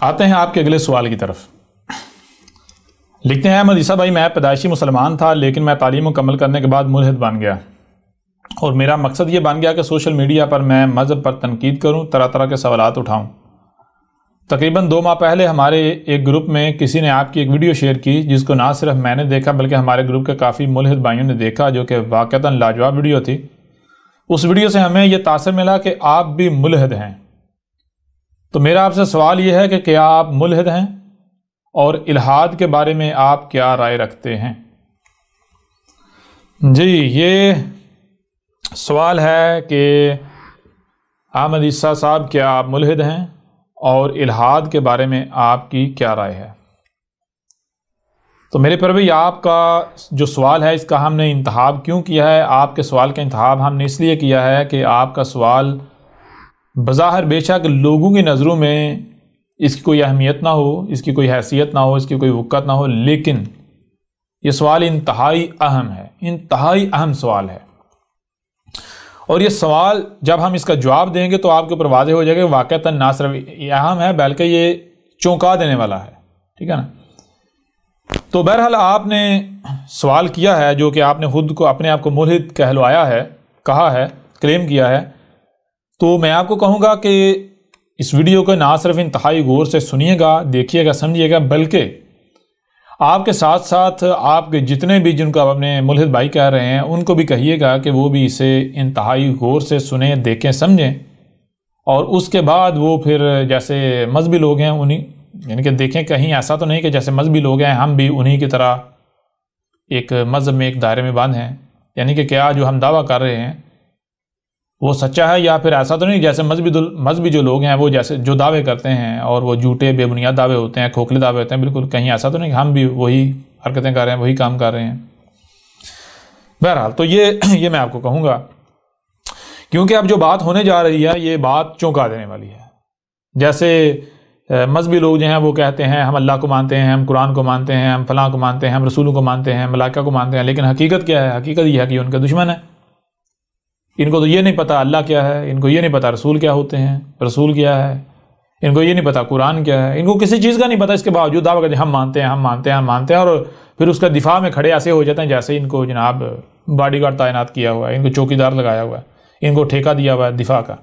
آتے ہیں آپ کے اگلے سوال کی طرف۔ لکھتے ہیں احمد عیسیٰ بھائی، میں پیدائشی مسلمان تھا لیکن میں تعلیم مکمل کرنے کے بعد ملحد بن گیا، اور میرا مقصد یہ بن گیا کہ سوشل میڈیا پر میں مذہب پر تنقید کروں، طرح طرح کے سوالات اٹھاؤں۔ تقریباً 2 ماہ پہلے ہمارے ایک گروپ میں کسی نے آپ کی ایک ویڈیو شیئر کی جس کو نہ صرف میں نے دیکھا بلکہ ہمارے گروپ کے کافی ملحد بھائیوں نے دیکھا، جو کہ واقعتاً لاجواب ویڈیو تھی۔ اس ویڈیو سے ہمیں یہ تاثر ملا کہ آپ بھی ملحد ہیں۔ تو میرا آپ سے سوال یہ ہے کہ کیا آپ ملحد ہیں، اور الحاد کے بارے میں آپ کیا رائے رکھتے ہیں؟ جی، یہ سوال ہے کہ احمد عیسیٰ صاحب کیا آپ ملحد ہیں، اور الحاد کے بارے میں آپ کی کیا رائے ہے؟ تو میرے پر بھی آپ کا جو سوال ہے اس کا ہم نے انتخاب کیوں کیا ہے؟ آپ کے سوال کا انتخاب ہم نے اس لیے کیا ہے کہ آپ کا سوال بظاہر بے شک لوگوں کی نظروں میں اس کی کوئی اہمیت نہ ہو، اس کی کوئی حیثیت نہ ہو، اس کی کوئی وقت نہ ہو، لیکن یہ سوال انتہائی اہم ہے، انتہائی اہم سوال ہے۔ اور یہ سوال جب ہم اس کا جواب دیں گے تو آپ کے اوپر واضح ہو جائے گا کہ واقعتاً نہ صرف یہ اہم ہے بلکہ یہ چونکا دینے والا ہے، ٹھیک ہے نا؟ تو بہرحال آپ نے سوال کیا ہے جو کہ آپ نے خود کو اپنے آپ کو ملحد کہلوایا ہے، کہا ہے، کلیم کیا ہے، تو میں آپ کو کہوں گا کہ اس ویڈیو کو نہ صرف انتہائی غور سے سنیے گا، دیکھیے گا، سمجھیے گا، بلکہ آپ کے ساتھ ساتھ آپ کے جتنے بھی جن کو آپ اپنے ملحد بھائی کہہ رہے ہیں ان کو بھی کہیے گا کہ وہ بھی اسے انتہائی غور سے سنیں، دیکھیں، سمجھیں، اور اس کے بعد وہ پھر جیسے مذہبی لوگ ہیں انہیں یعنی کہ دیکھیں کہیں ایسا تو نہیں کہ جیسے مذہبی لوگ ہیں ہم بھی انہی کی طرح ایک مذہب میں ایک دائرے میں بند ہیں، یعنی کہ کیا جو ہم دعویٰ کر رہے ہیں وہ سچا ہے، یا پھر ایسا تو نہیں جیسے مذہبی جو لوگ ہیں وہ جیسے جو دعوے کرتے ہیں اور وہ جھوٹے بے بنیاد دعوے ہوتے ہیں، کھوکھلے دعوے ہوتے ہیں، بالکل کہیں ایسا تو نہیں کہ ہم بھی وہی حرکتیں کر رہے ہیں، وہی کام کر رہے ہیں۔ بہرحال تو یہ میں آپ کو کہوں گا، کیونکہ اب جو بات ہونے جا رہی ہے یہ بات چونکا دینے والی ہے۔ جیسے مذہبی لوگ جو ہیں وہ کہتے ہیں ہم اللہ کو مانتے ہیں، ہم قرآن کو مانتے ہیں، ہم فلاں کو مانتے ہیں، ہم رسولوں کو مانتے ہیں، ملائکہ کو مانتے ہیں، لیکن حقیقت کیا ہے؟ حقیقت یہ ہے کہ ان کا دشمن ہے۔ ان کو تو یہ نہیں پتا اللہ کیا ہے، ان کو یہ نہیں پتا رسول کیا ہوتے ہیں، رسول کیا ہے، ان کو یہ نہیں پتا قرآن کیا ہے، ان کو کسی چیز کا نہیں پتا، اس کے باوجود دعویٰ کرتے ہیں ہم مانتے ہیں، ہم مانتے ہیں، ہم مانتے ہیں، اور پھر اس کا دفاع میں کھڑے ایسے ہو جاتے ہیں جیسے ان کو جناب باڈی گارڈ تعینات کیا ہوا ہے، ان کو چوکیدار لگایا ہوا ہے، ان کو ٹھیکہ دیا ہوا ہے دفاع کا۔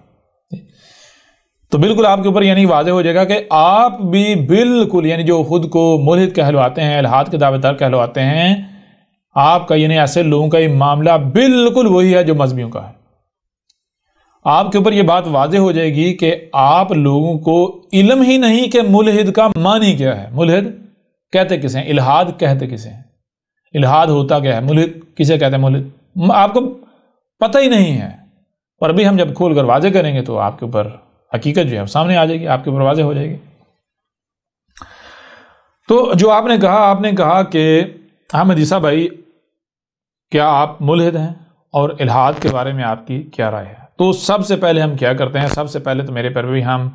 تو بالکل آپ کے اوپر یعنی واضح ہو جائے گا کہ آپ بھی بالکل یعنی جو خود کو ملحد کہلواتے ہیں، الحاد کے دعوے دار کہلواتے ہیں، آپ کا یعنی ایسے لوگوں کا یہ معاملہ بالکل وہی ہے جو مذہبیوں کا ہے۔ آپ کے اوپر یہ بات واضح ہو جائے گی کہ آپ لوگوں کو علم ہی نہیں کہ ملحد کا معنی کیا ہے، ملحد کہتے کسے ہیں، الحاد کہتے کسے ہیں، الحاد ہوتا کیا ہے، ملحد کسے کہتے ہیں، ملحد آپ کو پتہ ہی نہیں ہے۔ اور ابھی ہم جب کھول کر واضح کریں گے تو آپ کے اوپر حقیقت جو ہے سامنے آ جائے گی، آپ کے اوپر واضح ہو جائے گی۔ تو جو آپ نے کہا کہ احمد عیسیٰ بھائی کیا آپ ملحد ہیں، اور الحاد کے بارے میں آپ کی کیا رائے ہے؟ تو سب سے پہلے ہم کیا کرتے ہیں؟ سب سے پہلے تو میرے پر بھی ہم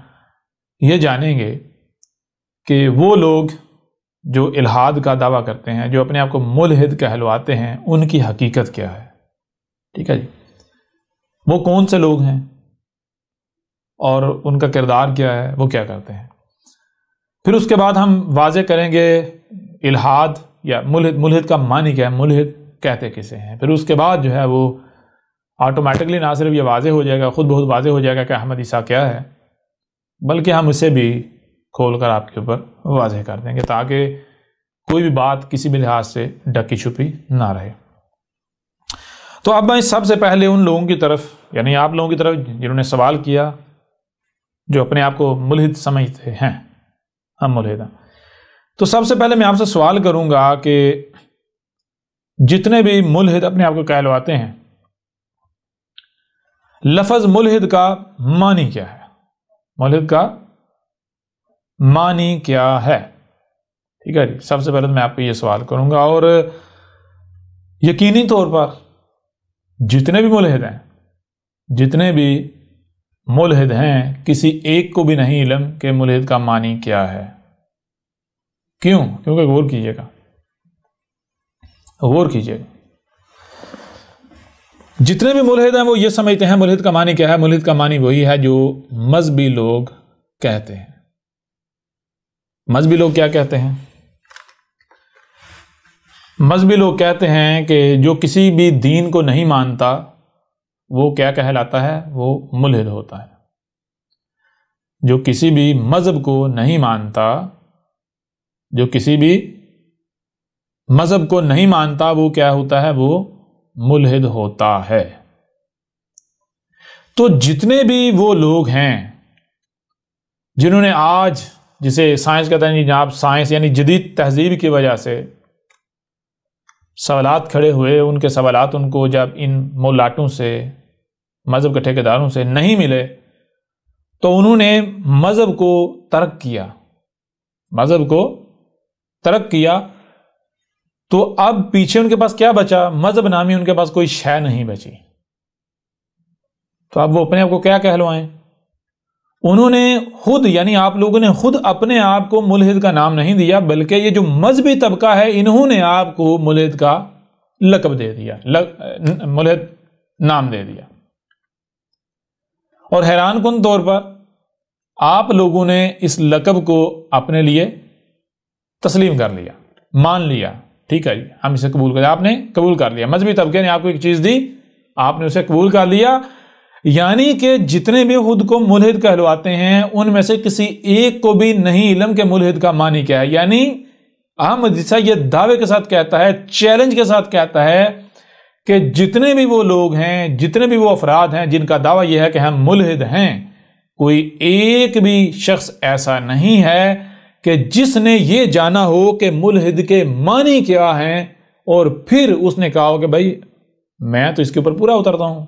یہ جانیں گے کہ وہ لوگ جو الحاد کا دعویٰ کرتے ہیں، جو اپنے آپ کو ملحد کہلواتے ہیں، ان کی حقیقت کیا ہے، ٹھیک ہے جی؟ وہ کون سے لوگ ہیں اور ان کا کردار کیا ہے، وہ کیا کرتے ہیں؟ پھر اس کے بعد ہم واضح کریں گے الحاد یا ملحد کا معنی کیا ہے، ملحد کہتے کسے ہیں۔ پھر اس کے بعد جو ہے وہ آٹومیٹکلی نہ صرف یہ واضح ہو جائے گا، خود بہت واضح ہو جائے گا کہ احمد عیسیٰ کیا ہے، بلکہ ہم اسے بھی کھول کر آپ کے اوپر واضح کر دیں گے تاکہ کوئی بھی بات کسی بھی لحاظ سے ڈکی چھپی نہ رہے۔ تو اب میں سب سے پہلے ان لوگوں کی طرف یعنی آپ لوگوں کی طرف جنہوں نے سوال کیا، جو اپنے آپ کو ملحد سمجھتے ہیں، ہم ملحد ہیں، تو سب سے پہلے میں آپ سے سوال کروں گا کہ جتنے بھی ملحد اپنے آپ کو کہلواتے ہیں، لفظ ملحد کا معنی کیا ہے؟ ملحد کا معنی کیا ہے؟ ٹھیک ہے جی، سب سے پہلے میں آپ کو یہ سوال کروں گا، اور یقینی طور پر جتنے بھی ملحد ہیں کسی ایک کو بھی نہیں علم کہ ملحد کا معنی کیا ہے۔ کیوں؟ کیونکہ غور کیجئے گا، جتنے بھی ملحد ہیں وہ یہ سمجھتے ہیں ملحد کا معنی کیا ہے۔ ملحد کا معنی وہی ہے جو مذہبی لوگ کہتے ہیں، مذہبی لوگ کیا کہتے ہیں؟ مذہبی لوگ کہتے ہیں کہ جو کسی بھی دین کو نہیں مانتا وہ کیا کہلاتا ہے؟ وہ ملحد ہوتا ہے۔ جو کسی بھی مذہب کو نہیں مانتا، جو کسی بھی مذہب کو نہیں مانتا وہ کیا ہوتا ہے؟ وہ ملحد ہوتا ہے۔ تو جتنے بھی وہ لوگ ہیں جنہوں نے آج، جسے سائنس کہتا ہے جناب، سائنس یعنی جدید تہذیب کی وجہ سے سوالات کھڑے ہوئے، ان کے سوالات ان کو جب ان مولاٹوں سے، مذہب کے ٹھیکیداروں سے نہیں ملے تو انہوں نے مذہب کو ترک کیا، مذہب کو ترک کیا۔ تو اب پیچھے ان کے پاس کیا بچا؟ مذہب نامی ان کے پاس کوئی شے نہیں بچی۔ تو اب وہ اپنے آپ کو کیا کہلوائیں؟ انہوں نے خود، یعنی آپ لوگوں نے خود اپنے آپ کو ملحد کا نام نہیں دیا، بلکہ یہ جو مذہبی طبقہ ہے انہوں نے آپ کو ملحد کا لقب دے دیا، ملحد نام دے دیا۔ اور حیران کن طور پر آپ لوگوں نے اس لقب کو اپنے لیے تسلیم کر لیا، مان لیا، ٹھیک ہے جی ہم اسے قبول کریں۔ آپ نے قبول کر لیا، مذہبی طبقے نے آپ کو ایک چیز دی، آپ نے اسے قبول کر لیا۔ یعنی کہ جتنے بھی خود کو ملحد کہلواتے ہیں ان میں سے کسی ایک کو بھی نہیں علم کے ملحد کا معنی کیا ہے۔ یعنی احمد عیسیٰ یہ دعوے کے ساتھ کہتا ہے، چیلنج کے ساتھ کہتا ہے کہ جتنے بھی وہ لوگ ہیں، جتنے بھی وہ افراد ہیں جن کا دعویٰ یہ ہے کہ ہم ملحد ہیں، کوئی ایک بھی شخص ایسا نہیں ہے کہ جس نے یہ جانا ہو کہ ملحد کے معنی کیا ہیں اور پھر اس نے کہا ہو کہ بھائی میں تو اس کے اوپر پورا اترتا ہوں،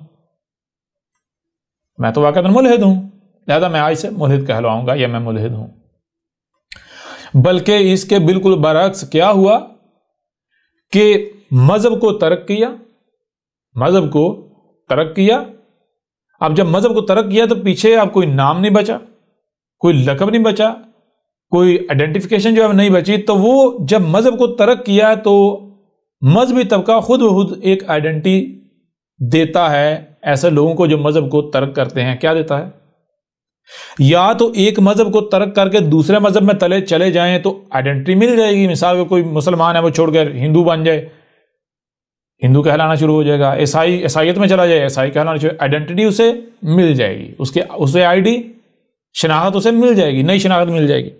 میں تو واقعتاً ملحد ہوں، لہذا میں آج سے ملحد کہلواؤں گا یا میں ملحد ہوں۔ بلکہ اس کے بالکل برعکس کیا ہوا کہ مذہب کو ترک کیا، مذہب کو ترک کیا۔ اب جب مذہب کو ترک کیا تو پیچھے اب کوئی نام نہیں بچا، کوئی لقب نہیں بچا، کوئی آئیڈینٹیفیکیشن جو اب نہیں بچی۔ تو وہ جب مذہب کو ترک کیا تو مذہبی طبقہ خود بخود ایک آئیڈینٹی دیتا ہے ایسے لوگوں کو جو مذہب کو ترک کرتے ہیں۔ کیا دیتا ہے؟ یا تو ایک مذہب کو ترک کر کے دوسرے مذہب میں تلے چلے جائیں تو آئیڈینٹی مل جائے گی۔ مثال کے کوئی مسلمان ہے وہ چھوڑ کر ہندو بن جائے، ہندو کہلانا شروع ہو جائے گا، عیسائیت میں چلا جائے، عیسائی کہلانا شروع، آئیڈینٹی اسے مل جائے گی، اسے آئی ڈی، شناخت اسے مل جائے گی، نئی شناخت مل جائے گی۔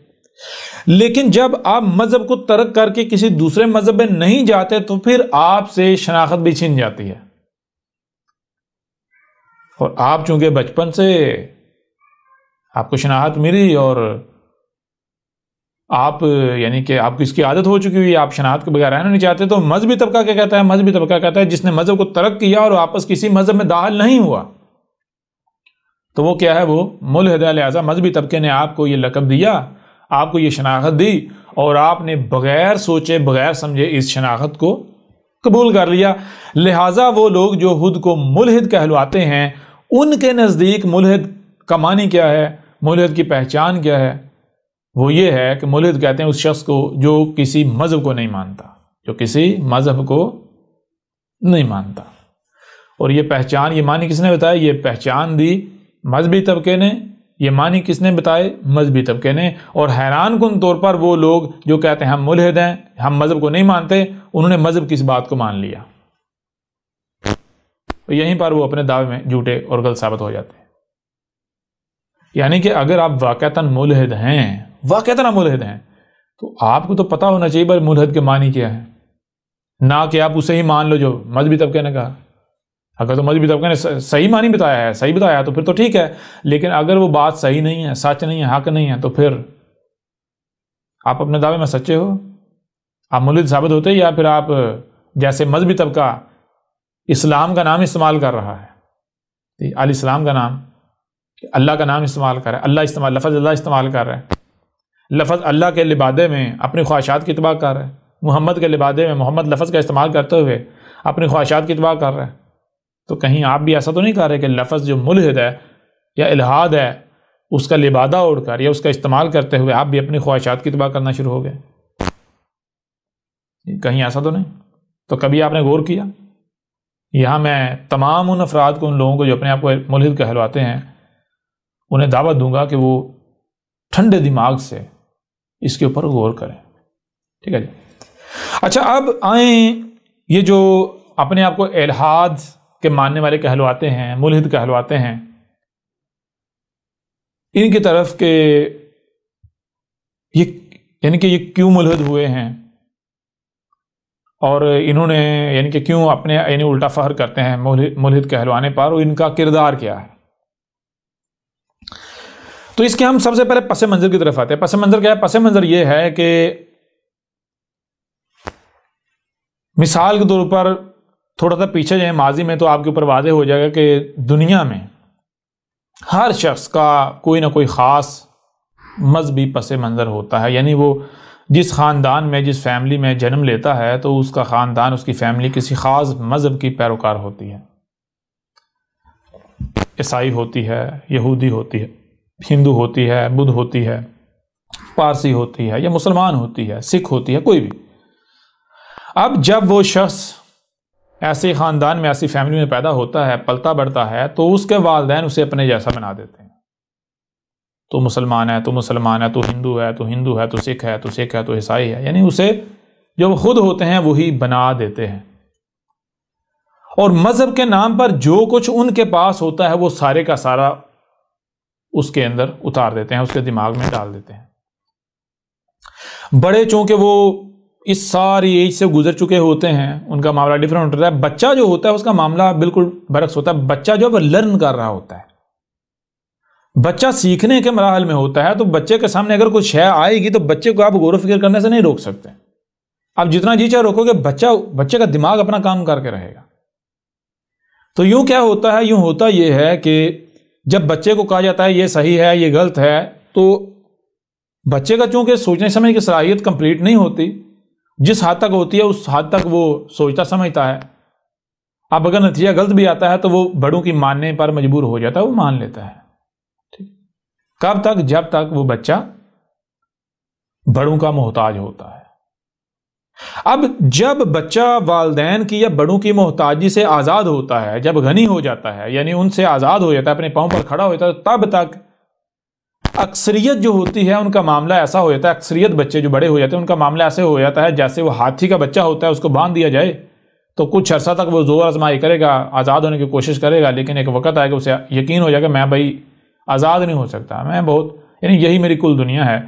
لیکن جب آپ مذہب کو ترک کر کے کسی دوسرے مذہب میں نہیں جاتے تو پھر آپ سے شناخت بھی چھن جاتی ہے۔ اور آپ چونکہ بچپن سے آپ کو شناخت ملی اور آپ یعنی کہ آپ کو اس کی عادت ہو چکی ہوئی، آپ شناخت کے بغیر رہنا نہیں چاہتے، تو مذہبی طبقہ کیا کہتا ہے؟ مذہبی طبقہ کہتا ہے جس نے مذہب کو ترک کیا اور واپس کسی مذہب میں داخل نہیں ہوا تو وہ کیا ہے؟ وہ ملحد ہے۔ لہذا مذہبی طبقے نے آپ کو یہ لقب دیا، آپ کو یہ شناخت دی اور آپ نے بغیر سوچے بغیر سمجھے اس شناخت کو قبول کر لیا۔ لہٰذا وہ لوگ جو خود کو ملحد کہلواتے ہیں ان کے نزدیک ملحد کا معنی کیا ہے؟ ملحد کی پہچان کیا ہے؟ وہ یہ ہے کہ ملحد کہتے ہیں اس شخص کو جو کسی مذہب کو نہیں مانتا، جو کسی مذہب کو نہیں مانتا۔ اور یہ پہچان، یہ معنی کس نے بتایا؟ یہ پہچان دی مذہبی طبقے نے، یہ معنی کس نے بتائے؟ مذہبی طبقے نے۔ اور حیران کن طور پر وہ لوگ جو کہتے ہیں ہم ملحد ہیں، ہم مذہب کو نہیں مانتے، انہوں نے مذہب کی اس بات کو مان لیا، یہیں پر وہ اپنے دعوے میں جھوٹے اور غلط ثابت ہو جاتے ہیں۔ یعنی کہ اگر آپ واقعتاً ملحد ہیں، واقعتاً ملحد ہیں، تو آپ کو تو پتہ ہونا چاہیے بھائی ملحد کے معنی کیا ہے، نہ کہ آپ اسے ہی مان لو جو مذہبی طبقے نے کہا۔ اگر تو مذہبی طبقے نے صحیح معنی بتایا ہے، صحیح بتایا تو پھر تو ٹھیک ہے، لیکن اگر وہ بات صحیح نہیں ہے، سچ نہیں ہے، حق نہیں ہے، تو پھر آپ اپنے دعوے میں سچے ہو، آپ ملحد ثابت ہوتے، یا پھر آپ جیسے مذہبی طبقہ اسلام کا نام استعمال کر رہا ہے، علیہ السلام کا نام، اللہ کا نام استعمال کر رہا ہے، لفظ اللہ استعمال کر رہا ہے، لفظ اللہ کے لبادے میں اپنی خواہشات کی اتباع کر رہا ہے، محمد کے لبادے میں محمد لفظ کا استعمال کرتے ہوئے اپنی خواہشات کی اتباع کر رہا ہے۔ تو کہیں آپ بھی ایسا تو نہیں کر رہے کہ لفظ جو ملحد ہے یا الحاد ہے اس کا لبادہ اوڑھ کر یا اس کا استعمال کرتے ہوئے آپ بھی اپنی خواہشات کی اتباع کرنا شروع ہو گئے؟ کہیں ایسا تو نہیں؟ تو کبھی آپ نے غور کیا؟ یہاں میں تمام ان افراد کو، ان لوگوں کو جو اپنے آپ کو ملحد کہلواتے ہیں، انہیں دعوت دوں گا کہ وہ ٹھنڈے دماغ سے اس کے اوپر غور کریں. ٹھیک ہے جی. اچھا اب آئیں یہ جو اپنے آپ کو الحاد کے ماننے والے کہلواتے ہیں، ملحد کہلواتے ہیں، ان کی طرف کہ یہ کیوں ملحد ہوئے ہیں اور انہوں نے یعنی کہ کیوں اپنے الٹا فخر کرتے ہیں ملحد کہلوانے پر، اور ان کا کردار کیا ہے. تو اس کے ہم سب سے پہلے پس منظر کی طرف آتے ہیں. پس منظر کیا ہے؟ پس منظر یہ ہے کہ مثال کے طور پر تھوڑا سا پیچھے جائیں ماضی میں تو آپ کے اوپر واضح ہو جائے گا کہ دنیا میں ہر شخص کا کوئی نہ کوئی خاص مذہبی پس منظر ہوتا ہے. یعنی وہ جس خاندان میں، جس فیملی میں جنم لیتا ہے تو اس کا خاندان، اس کی فیملی کسی خاص مذہب کی پیروکار ہوتی ہے. عیسائی ہوتی ہے، یہودی ہوتی ہے، ہندو ہوتی ہے، بدھ ہوتی ہے، پارسی ہوتی ہے، یا مسلمان ہوتی ہے، سکھ ہوتی ہے، کوئی بھی. اب جب وہ شخص ایسے خاندان میں، ایسی فیملی میں پیدا ہوتا ہے، پلتا بڑھتا ہے، تو اس کے والدین اسے اپنے جیسا بنا دیتے ہیں. تو مسلمان ہے تو مسلمان ہے، تو ہندو ہے تو ہندو ہے، تو سکھ ہے تو سکھ ہے، تو عیسائی ہے. یعنی اسے جو وہ خود ہوتے ہیں وہی بنا دیتے ہیں. اور مذہب کے نام پر جو کچھ ان کے پاس ہوتا ہے وہ سارے کا سارا اس کے اندر اتار دیتے ہیں، اس کے دماغ میں ڈال دیتے ہیں. بڑے چونکہ وہ اس ساری ایج سے گزر چکے ہوتے ہیں، ان کا معاملہ ڈیفرنٹ ہوتا ہے. بچہ جو ہوتا ہے اس کا معاملہ بالکل برعکس ہوتا ہے. بچہ جو وہ لرن کر رہا ہوتا ہے، بچہ سیکھنے کے مراحل میں ہوتا ہے. تو بچے کے سامنے اگر کوئی شے آئے گی تو بچے کو آپ غور و فکر کرنے سے نہیں روک سکتے. آپ جتنا جی چاہے روکو گے، بچے کا دماغ اپنا کام کر کے رہے گا. تو یوں کیا ہوتا ہے؟ یوں ہوتا یہ ہے کہ جب بچے کو کہا جاتا ہے یہ صحیح ہے، یہ غلط ہے، تو بچے کا چونکہ سوچنے سمجھنے کی صلاحیت کمپلیٹ نہیں ہوتی، جس حد تک ہوتی ہے اس حد تک وہ سوچتا سمجھتا ہے. اب اگر نتیجہ غلط بھی آتا ہے تو وہ بڑوں کی ماننے پر مجبور ہو جاتا ہے، وہ مان لیتا ہے. کب تک؟ جب تک وہ بچہ بڑوں کا محتاج ہوتا ہے. اب جب بچہ والدین کی یا بڑوں کی محتاجی سے آزاد ہوتا ہے، جب غنی ہو جاتا ہے، یعنی ان سے آزاد ہو جاتا ہے، اپنے پاؤں پر کھڑا ہوتا ہے، تب تک اکثریت جو ہوتی ہے ان کا معاملہ ایسا ہو جاتا ہے، اکثریت بچے جو بڑے ہو جاتے ہیں ان کا معاملہ ایسے ہو جاتا ہے جیسے وہ ہاتھی کا بچہ ہوتا ہے، اس کو باندھ دیا جائے تو کچھ عرصہ تک وہ زور آزمائی کرے گا، آزاد ہونے کی کوشش کرے گا، لیکن ایک وقت آئے گا اسے یقین ہو جائے گا میں بھائی آزاد نہیں ہو سکتا، میں یعنی یہی میری کل دنیا ہے.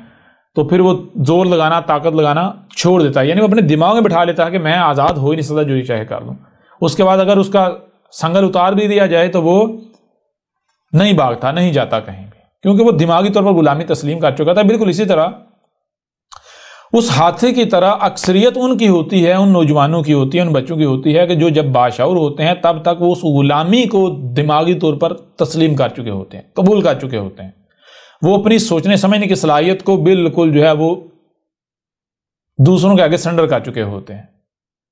تو پھر وہ زور لگانا، طاقت لگانا چھوڑ دیتا ہے. یعنی وہ اپنے دماغ میں بٹھا لیتا ہے کہ میں آزاد ہو ہی نہیں سکتا، جو ہی چاہے کر لوں. اس کے بعد اگر اس کا سنگل اتار بھی دیا جائے تو وہ نہیں بھاگتا، نہیں جاتا کہیں بھی، کیونکہ وہ دماغی طور پر غلامی تسلیم کر چکا تھا. بالکل اسی طرح اس ہاتھی کی طرح اکثریت ان کی ہوتی ہے، ان نوجوانوں کی ہوتی ہے، ان بچوں کی ہوتی ہے کہ جو جب باشعور ہوتے ہیں تب تک وہ اس غلامی کو دماغی طور پر تسلیم کر چکے ہوتے ہیں، قبول کر چکے ہوتے ہیں. وہ اپنی سوچنے سمجھنے کی صلاحیت کو بالکل جو ہے وہ دوسروں کے آگے سرنڈر کر چکے ہوتے ہیں،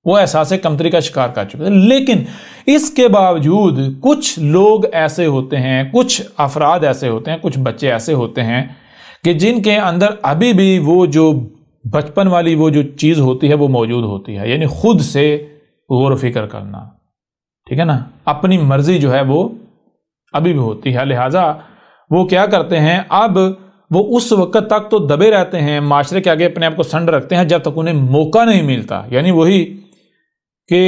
وہ احساس کمتری کا شکار کر چکے ہیں. لیکن اس کے باوجود کچھ لوگ ایسے ہوتے ہیں، کچھ افراد ایسے ہوتے ہیں، کچھ بچے ایسے ہوتے ہیں کہ جن کے اندر ابھی بھی وہ جو بچپن والی وہ جو چیز ہوتی ہے وہ موجود ہوتی ہے. یعنی خود سے غور و فکر کرنا، ٹھیک ہے نا، اپنی مرضی جو ہے وہ ابھی بھی ہوتی ہے. لہٰذا وہ کیا کرتے ہیں؟ اب وہ اس وقت تک تو دبے رہتے ہیں، معاشرے کے آگے اپنے آپ کو سنڈ رکھتے ہیں جب تک انہیں موقع نہیں ملتا. یعنی وہی کہ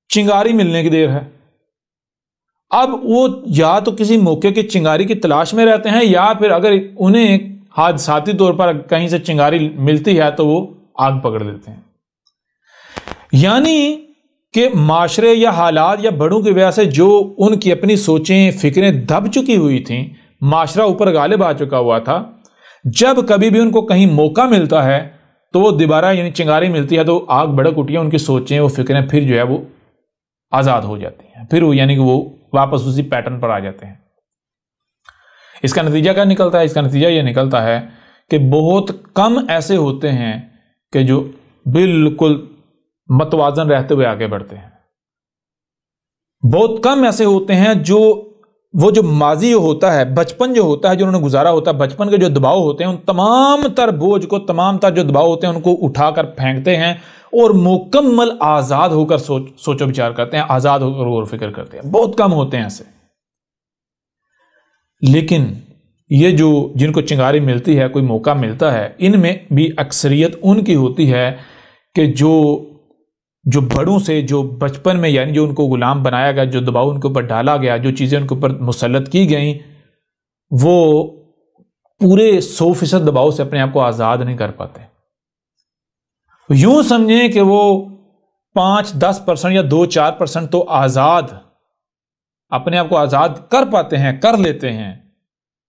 چنگاری ملنے کی دیر ہے. اب وہ یا تو کسی موقع کی چنگاری کی تلاش میں رہتے ہیں، یا پھر اگر انہیں حادثاتی طور پر کہیں سے چنگاری ملتی ہے تو وہ آگ پکڑ لیتے ہیں. یعنی کہ معاشرے یا حالات یا بڑوں کی وجہ سے جو ان کی اپنی سوچیں فکریں دب چکی ہوئی تھیں، معاشرہ اوپر غالب آ چکا ہوا تھا، جب کبھی بھی ان کو کہیں موقع ملتا ہے تو وہ دوبارہ یعنی چنگاری ملتی ہے تو آگ بھڑک اٹھی ہے، ان کی سوچیں وہ فکریں پھر جو ہے وہ آزاد ہو جاتی ہیں، پھر وہ یعنی کہ وہ واپس اسی پیٹرن پر آ جاتے ہیں. اس کا نتیجہ کیا نکلتا ہے؟ اس کا نتیجہ یہ نکلتا ہے کہ بہت کم ایسے ہوتے ہیں کہ جو بالکل متوازن رہتے ہوئے آگے بڑھتے ہیں. بہت کم ایسے ہوتے ہیں جو وہ جو ماضی ہوتا ہے، بچپن جو ہوتا ہے جو انہوں نے گزارا ہوتا ہے، بچپن کے جو دباؤ ہوتے ہیں، ان تمام تر بوجھ کو، تمام تر جو دباؤ ہوتے ہیں ان کو اٹھا کر پھینکتے ہیں اور مکمل آزاد ہو کر سوچ و بچار کرتے ہیں، آزاد ہو کر غور و فکر کرتے ہیں. بہت کم ہوتے ہیں ایسے. لیکن یہ جو جن کو چنگاری ملتی ہے، کوئی موقع ملتا ہے، ان میں بھی اکثریت ان کی ہوتی ہے کہ جو بڑوں سے جو بچپن میں یعنی جو ان کو غلام بنایا گیا، جو دباؤ ان کے اوپر ڈالا گیا، جو چیزیں ان کے اوپر مسلط کی گئیں، وہ پورے 100% دباؤ سے اپنے آپ کو آزاد نہیں کر پاتے۔ یوں سمجھیں کہ وہ 5-10% یا 2-4% تو آزاد اپنے آپ کو آزاد کر پاتے ہیں، کر لیتے ہیں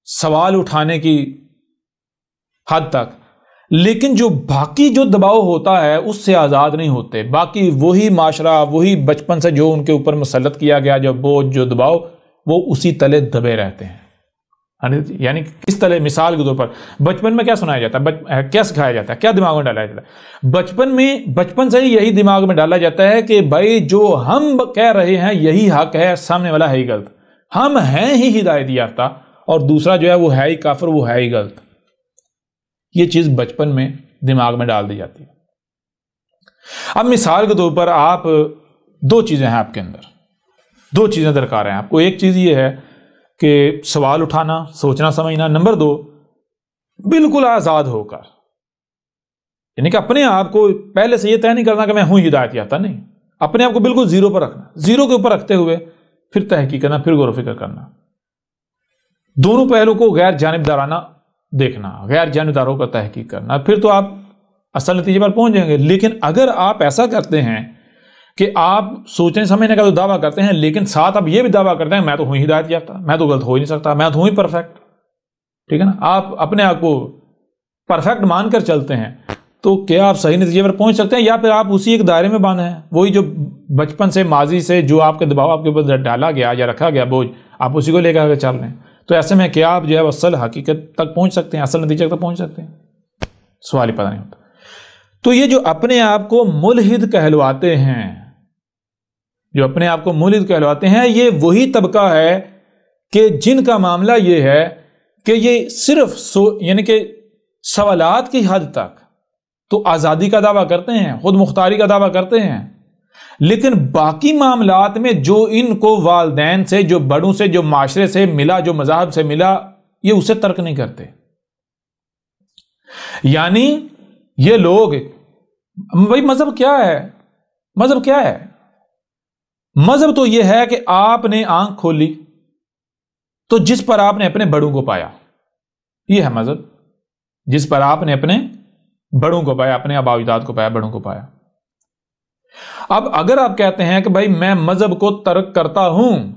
سوال اٹھانے کی حد تک، لیکن جو باقی جو دباؤ ہوتا ہے اس سے آزاد نہیں ہوتے۔ باقی وہی معاشرہ، وہی بچپن سے جو ان کے اوپر مسلط کیا گیا جو بوجھ، جو دباؤ، وہ اسی تلے دبے رہتے ہیں۔ یعنی کس طرح؟ مثال کے طور پر بچپن میں کیا سنایا جاتا ہے، کیا سکھایا جاتا ہے، کیا دماغ میں ڈالا جاتا ہے؟ بچپن سے ہی یہی دماغ میں ڈالا جاتا ہے کہ بھائی جو ہم کہہ رہے ہیں یہی حق ہے، سامنے والا ہے ہی غلط، ہم ہیں ہی ہدایت یافتہ اور دوسرا جو ہے وہ ہے ہی کافر، وہ ہے ہی غلط۔ یہ چیز بچپن میں دماغ میں ڈال دی جاتی ہے۔ اب مثال کے طور پر آپ 2 چیزیں ہیں، آپ کے اندر 2 چیزیں درکار ہیں آپ کو۔ ایک چیز یہ ہے کہ سوال اٹھانا، سوچنا سمجھنا۔ نمبر 2، بالکل آزاد ہو کر، یعنی کہ اپنے آپ کو پہلے سے یہ طے نہیں کرنا کہ میں ہوں ہدایت یافتہ، نہیں، اپنے آپ کو بالکل زیرو پر رکھنا، زیرو کے اوپر رکھتے ہوئے پھر تحقیق کرنا، پھر غور و فکر کرنا، دونوں پہلو کو غیر جانبدارانہ دیکھنا، غیر جانبداروں کا تحقیق کرنا، پھر تو آپ اصل نتیجے پر پہنچ جائیں گے۔ لیکن اگر آپ ایسا کرتے ہیں کہ آپ سوچنے سمجھنے کا تو دعویٰ کرتے ہیں لیکن ساتھ آپ یہ بھی دعویٰ کرتے ہیں میں تو ہوں ہدایت یافتہ، میں تو غلط ہو ہی نہیں سکتا، میں تو ہوں ہی پرفیکٹ، ٹھیک ہے نا، آپ اپنے آپ کو پرفیکٹ مان کر چلتے ہیں، تو کیا آپ صحیح نتیجے پر پہنچ سکتے ہیں؟ یا پھر آپ اسی ایک دائرے میں باندھے ہیں، وہی جو بچپن سے ماضی سے جو آپ کے دباؤ آپ کے اوپر ڈالا گیا یا رکھا گیا بوجھ، آپ اسی کو لے کر چل رہے ہیں؟ تو ایسے میں کیا آپ جو ہے اصل حقیقت تک پہنچ سکتے ہیں، اصل نتیجے تک پہنچ سکتے ہیں؟ سوال ہی پتہ نہیں ہوتا۔ تو یہ جو اپنے آپ کو ملحد کہلواتے ہیں، جو اپنے آپ کو ملحد کہلواتے ہیں، یہ وہی طبقہ ہے کہ جن کا معاملہ یہ ہے کہ یہ صرف یعنی کہ سوالات کی حد تک تو آزادی کا دعویٰ کرتے ہیں، خود مختاری کا دعویٰ کرتے ہیں، لیکن باقی معاملات میں جو ان کو والدین سے، جو بڑوں سے، جو معاشرے سے ملا، جو مذاہب سے ملا، یہ اسے ترک نہیں کرتے۔ یعنی یہ لوگ، بھائی مذہب کیا ہے؟ مذہب کیا ہے؟ مذہب تو یہ ہے کہ آپ نے آنکھ کھولی تو جس پر آپ نے اپنے بڑوں کو پایا، یہ ہے مذہب، جس پر آپ نے اپنے بڑوں کو پایا، اپنے آباء و اجداد کو پایا، بڑوں کو پایا۔ اب اگر آپ کہتے ہیں کہ بھائی میں مذہب کو ترک کرتا ہوں،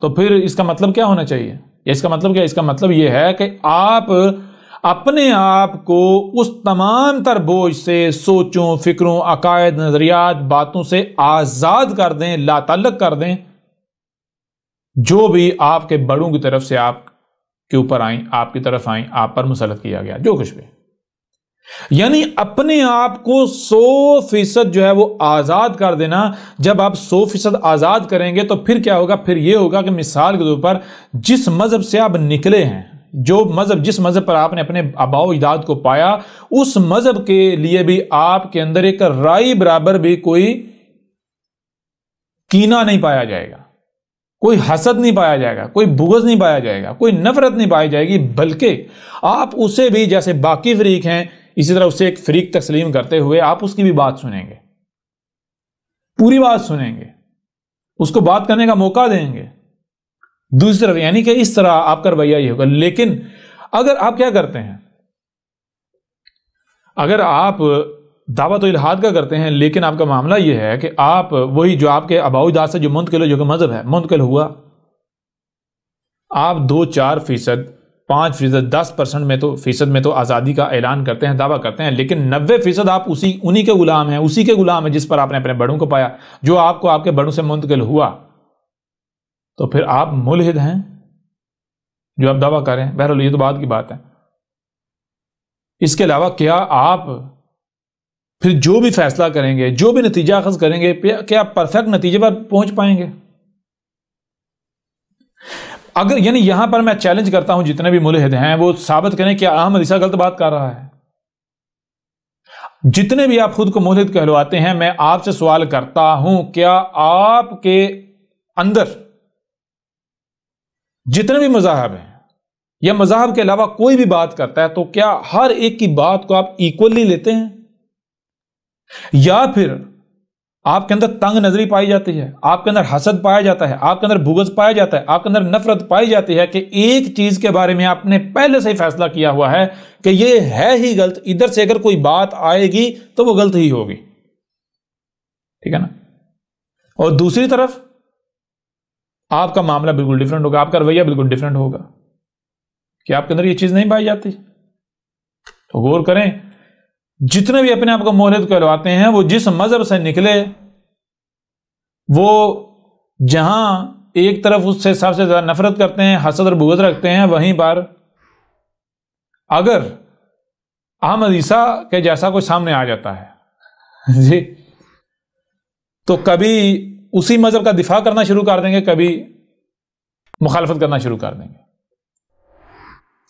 تو پھر اس کا مطلب کیا ہونا چاہیے؟ یا اس کا مطلب کیا؟ اس کا مطلب یہ ہے کہ آپ اپنے آپ کو اس تمام تر بوجھ سے، سوچوں، فکروں، عقائد، نظریات، باتوں سے آزاد کر دیں، لا تعلق کر دیں، جو بھی آپ کے بڑوں کی طرف سے آپ کے اوپر آئیں، آپ کی طرف آئیں، آپ پر مسلط کیا گیا، جو کچھ بھی۔ یعنی اپنے آپ کو 100% جو ہے وہ آزاد کر دینا۔ جب آپ 100% آزاد کریں گے تو پھر کیا ہوگا؟ پھر یہ ہوگا کہ مثال کے طور پر جس مذہب سے آپ نکلے ہیں، جس مذہب پر آپ نے اپنے آباء و اجداد کو پایا، اس مذہب کے لیے بھی آپ کے اندر ایک رائی برابر بھی کوئی کینہ نہیں پایا جائے گا، کوئی حسد نہیں پایا جائے گا، کوئی بغض نہیں پایا جائے گا، کوئی نفرت نہیں پائی جائے گی، بلکہ آپ اسے بھی جیسے باقی فریق ہیں اسی طرح اسے ایک فریق تسلیم کرتے ہوئے آپ اس کی بھی بات سنیں گے، پوری بات سنیں گے، اس کو بات کرنے کا موقع دیں گے دوسری طرف، یعنی کہ اس طرح آپ کا رویہ یہ ہوگا۔ لیکن اگر آپ کیا کرتے ہیں، اگر آپ دعوت و الحاد کا کرتے ہیں لیکن آپ کا معاملہ یہ ہے کہ آپ وہی جو آپ کے آباء و اجداد سے جو منتقل ہو، جو کہ مذہب ہے، منتقل ہوا، آپ 2-4%، 5%، 10% میں تو فیصد میں تو آزادی کا اعلان کرتے ہیں، دعویٰ کرتے ہیں، لیکن 90% آپ انہی کے غلام ہیں، اسی کے غلام ہیں جس پر آپ نے اپنے بڑوں کو پایا، جو آپ کو آپ کے بڑوں سے منتقل ہوا، تو پھر آپ ملحد ہیں جو آپ دعویٰ کریں۔ بہرحال یہ تو بعد کی بات ہے۔ اس کے علاوہ کیا آپ پھر جو بھی فیصلہ کریں گے، جو بھی نتیجہ اخذ کریں گے، کیا آپ پرفیکٹ نتیجے پر پہنچ پائیں گے؟ اگر یعنی یہاں پر میں چیلنج کرتا ہوں جتنے بھی ملحد ہیں وہ ثابت کریں کہ احمد عیسیٰ غلط بات کر رہا ہے۔ جتنے بھی آپ خود کو ملحد کہلواتے ہیں، میں آپ سے سوال کرتا ہوں، کیا آپ کے اندر جتنے بھی مذاہب ہیں یا مذاہب کے علاوہ کوئی بھی بات کرتا ہے تو کیا ہر ایک کی بات کو آپ ایکولی لیتے ہیں، یا پھر آپ کے اندر تنگ نظری پائی جاتی ہے، آپ کے اندر حسد پایا جاتا ہے، آپ کے اندر بغض پایا جاتا ہے، آپ کے اندر نفرت پائی جاتی ہے کہ ایک چیز کے بارے میں آپ نے پہلے سے ہی فیصلہ کیا ہوا ہے کہ یہ ہے ہی غلط، ادھر سے اگر کوئی بات آئے گی تو وہ غلط ہی ہوگی، ٹھیک ہے نا؟ اور دوسری طرف آپ کا معاملہ بالکل ڈیفرنٹ ہوگا، آپ کا رویہ بالکل ڈیفرنٹ ہوگا کہ آپ کے اندر یہ چیز نہیں پائی جاتی۔ تو غور کریں، جتنے بھی اپنے آپ کو مولد کہلواتے ہیں وہ جس مذہب سے نکلے، وہ جہاں ایک طرف اس سے سب سے زیادہ نفرت کرتے ہیں، حسد اور بغض رکھتے ہیں، وہیں پر اگر احمد عیسیٰ کے جیسا کوئی سامنے آ جاتا ہے جی، تو کبھی اسی مذہب کا دفاع کرنا شروع کر دیں گے، کبھی مخالفت کرنا شروع کر دیں گے۔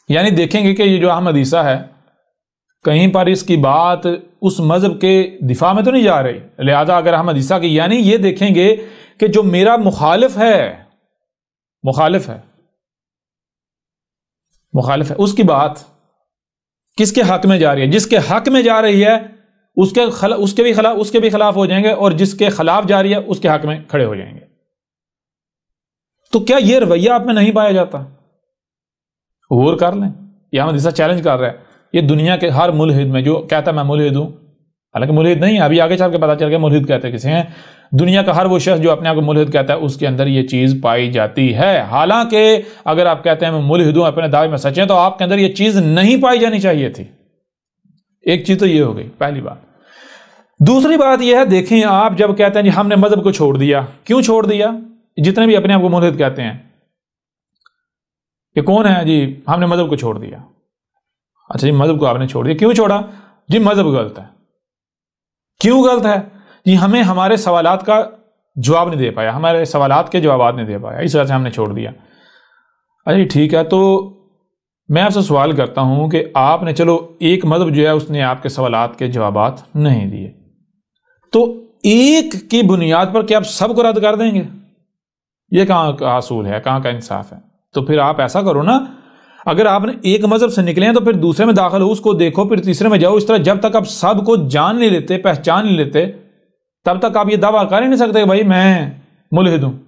یعنی دیکھیں گے کہ یہ جو احمد عیسیٰ ہے، کہیں پر اس کی بات اس مذہب کے دفاع میں تو نہیں جا رہی، لہذا اگر احمد عیسیٰ کی، یعنی یہ دیکھیں گے کہ جو میرا مخالف ہے اس کی بات کس کے حق میں جا رہی ہے، جس کے حق میں جا رہی ہے اس کے بھی خلاف ہو جائیں گے، اور جس کے خلاف جا رہی ہے اس کے حق میں کھڑے ہو جائیں گے۔ تو کیا یہ رویہ آپ میں نہیں پایا جاتا؟ غور کر لیں، یہ احمد عیسیٰ چیلنج کر رہا ہے یہ دنیا کے ہر ملحد میں، جو کہتا ہے میں ملحد ہوں، حالانکہ ملحد نہیں ہے، ابھی آگے چل کے پتا چل گیا ملحد کہتے کسے ہیں، دنیا کا ہر وہ شخص جو اپنے آپ کو ملحد کہتا ہے اس کے اندر یہ چیز پائی جاتی ہے۔ حالانکہ اگر آپ کہتے ہیں میں ملحد ہوں، اپنے دعوے میں سچے ہیں، تو آپ کے اندر یہ چیز نہیں پائی جانی چاہیے تھی۔ ایک چیز تو یہ ہو گئی، پہلی بات۔ دوسری بات یہ ہے، دیکھیں آپ جب کہتے ہیں جی ہم نے مذہب کو چھوڑ دیا، کیوں چھوڑ دیا؟ جتنے بھی اپنے آپ کو ملحد کہتے ہیں کہ کون ہے جی ہم نے مذہب کو چھوڑ دیا، اچھا جی مذہب کو آپ نے چھوڑ دیا، کیوں چھوڑا؟ جی مذہب غلط ہے۔ کیوں غلط ہے؟ جی ہمیں ہمارے سوالات کا جواب نہیں دے پایا، ہمارے سوالات کے جوابات نہیں دے پایا، اس وجہ سے ہم نے چھوڑ دیا۔ اچھا ٹھیک ہے، تو میں آپ سے سوال کرتا ہوں کہ آپ نے چلو ایک مذہب جو ہے اس نے آپ کے سوالات کے جوابات نہیں دیے، تو ایک کی بنیاد پر کیا آپ سب کو رد کر دیں گے؟ یہ کہاں کا اصول ہے، کہاں کا انصاف ہے؟ تو پھر آپ ایسا کرو نا، اگر آپ نے ایک مذہب سے نکلے ہیں تو پھر دوسرے میں داخل ہو، اس کو دیکھو، پھر تیسرے میں جاؤ، اس طرح جب تک آپ سب کو جان نہیں لیتے، پہچان نہیں لیتے، تب تک آپ یہ دعویٰ کر ہی نہیں سکتے کہ بھائی میں ملحد ہوں۔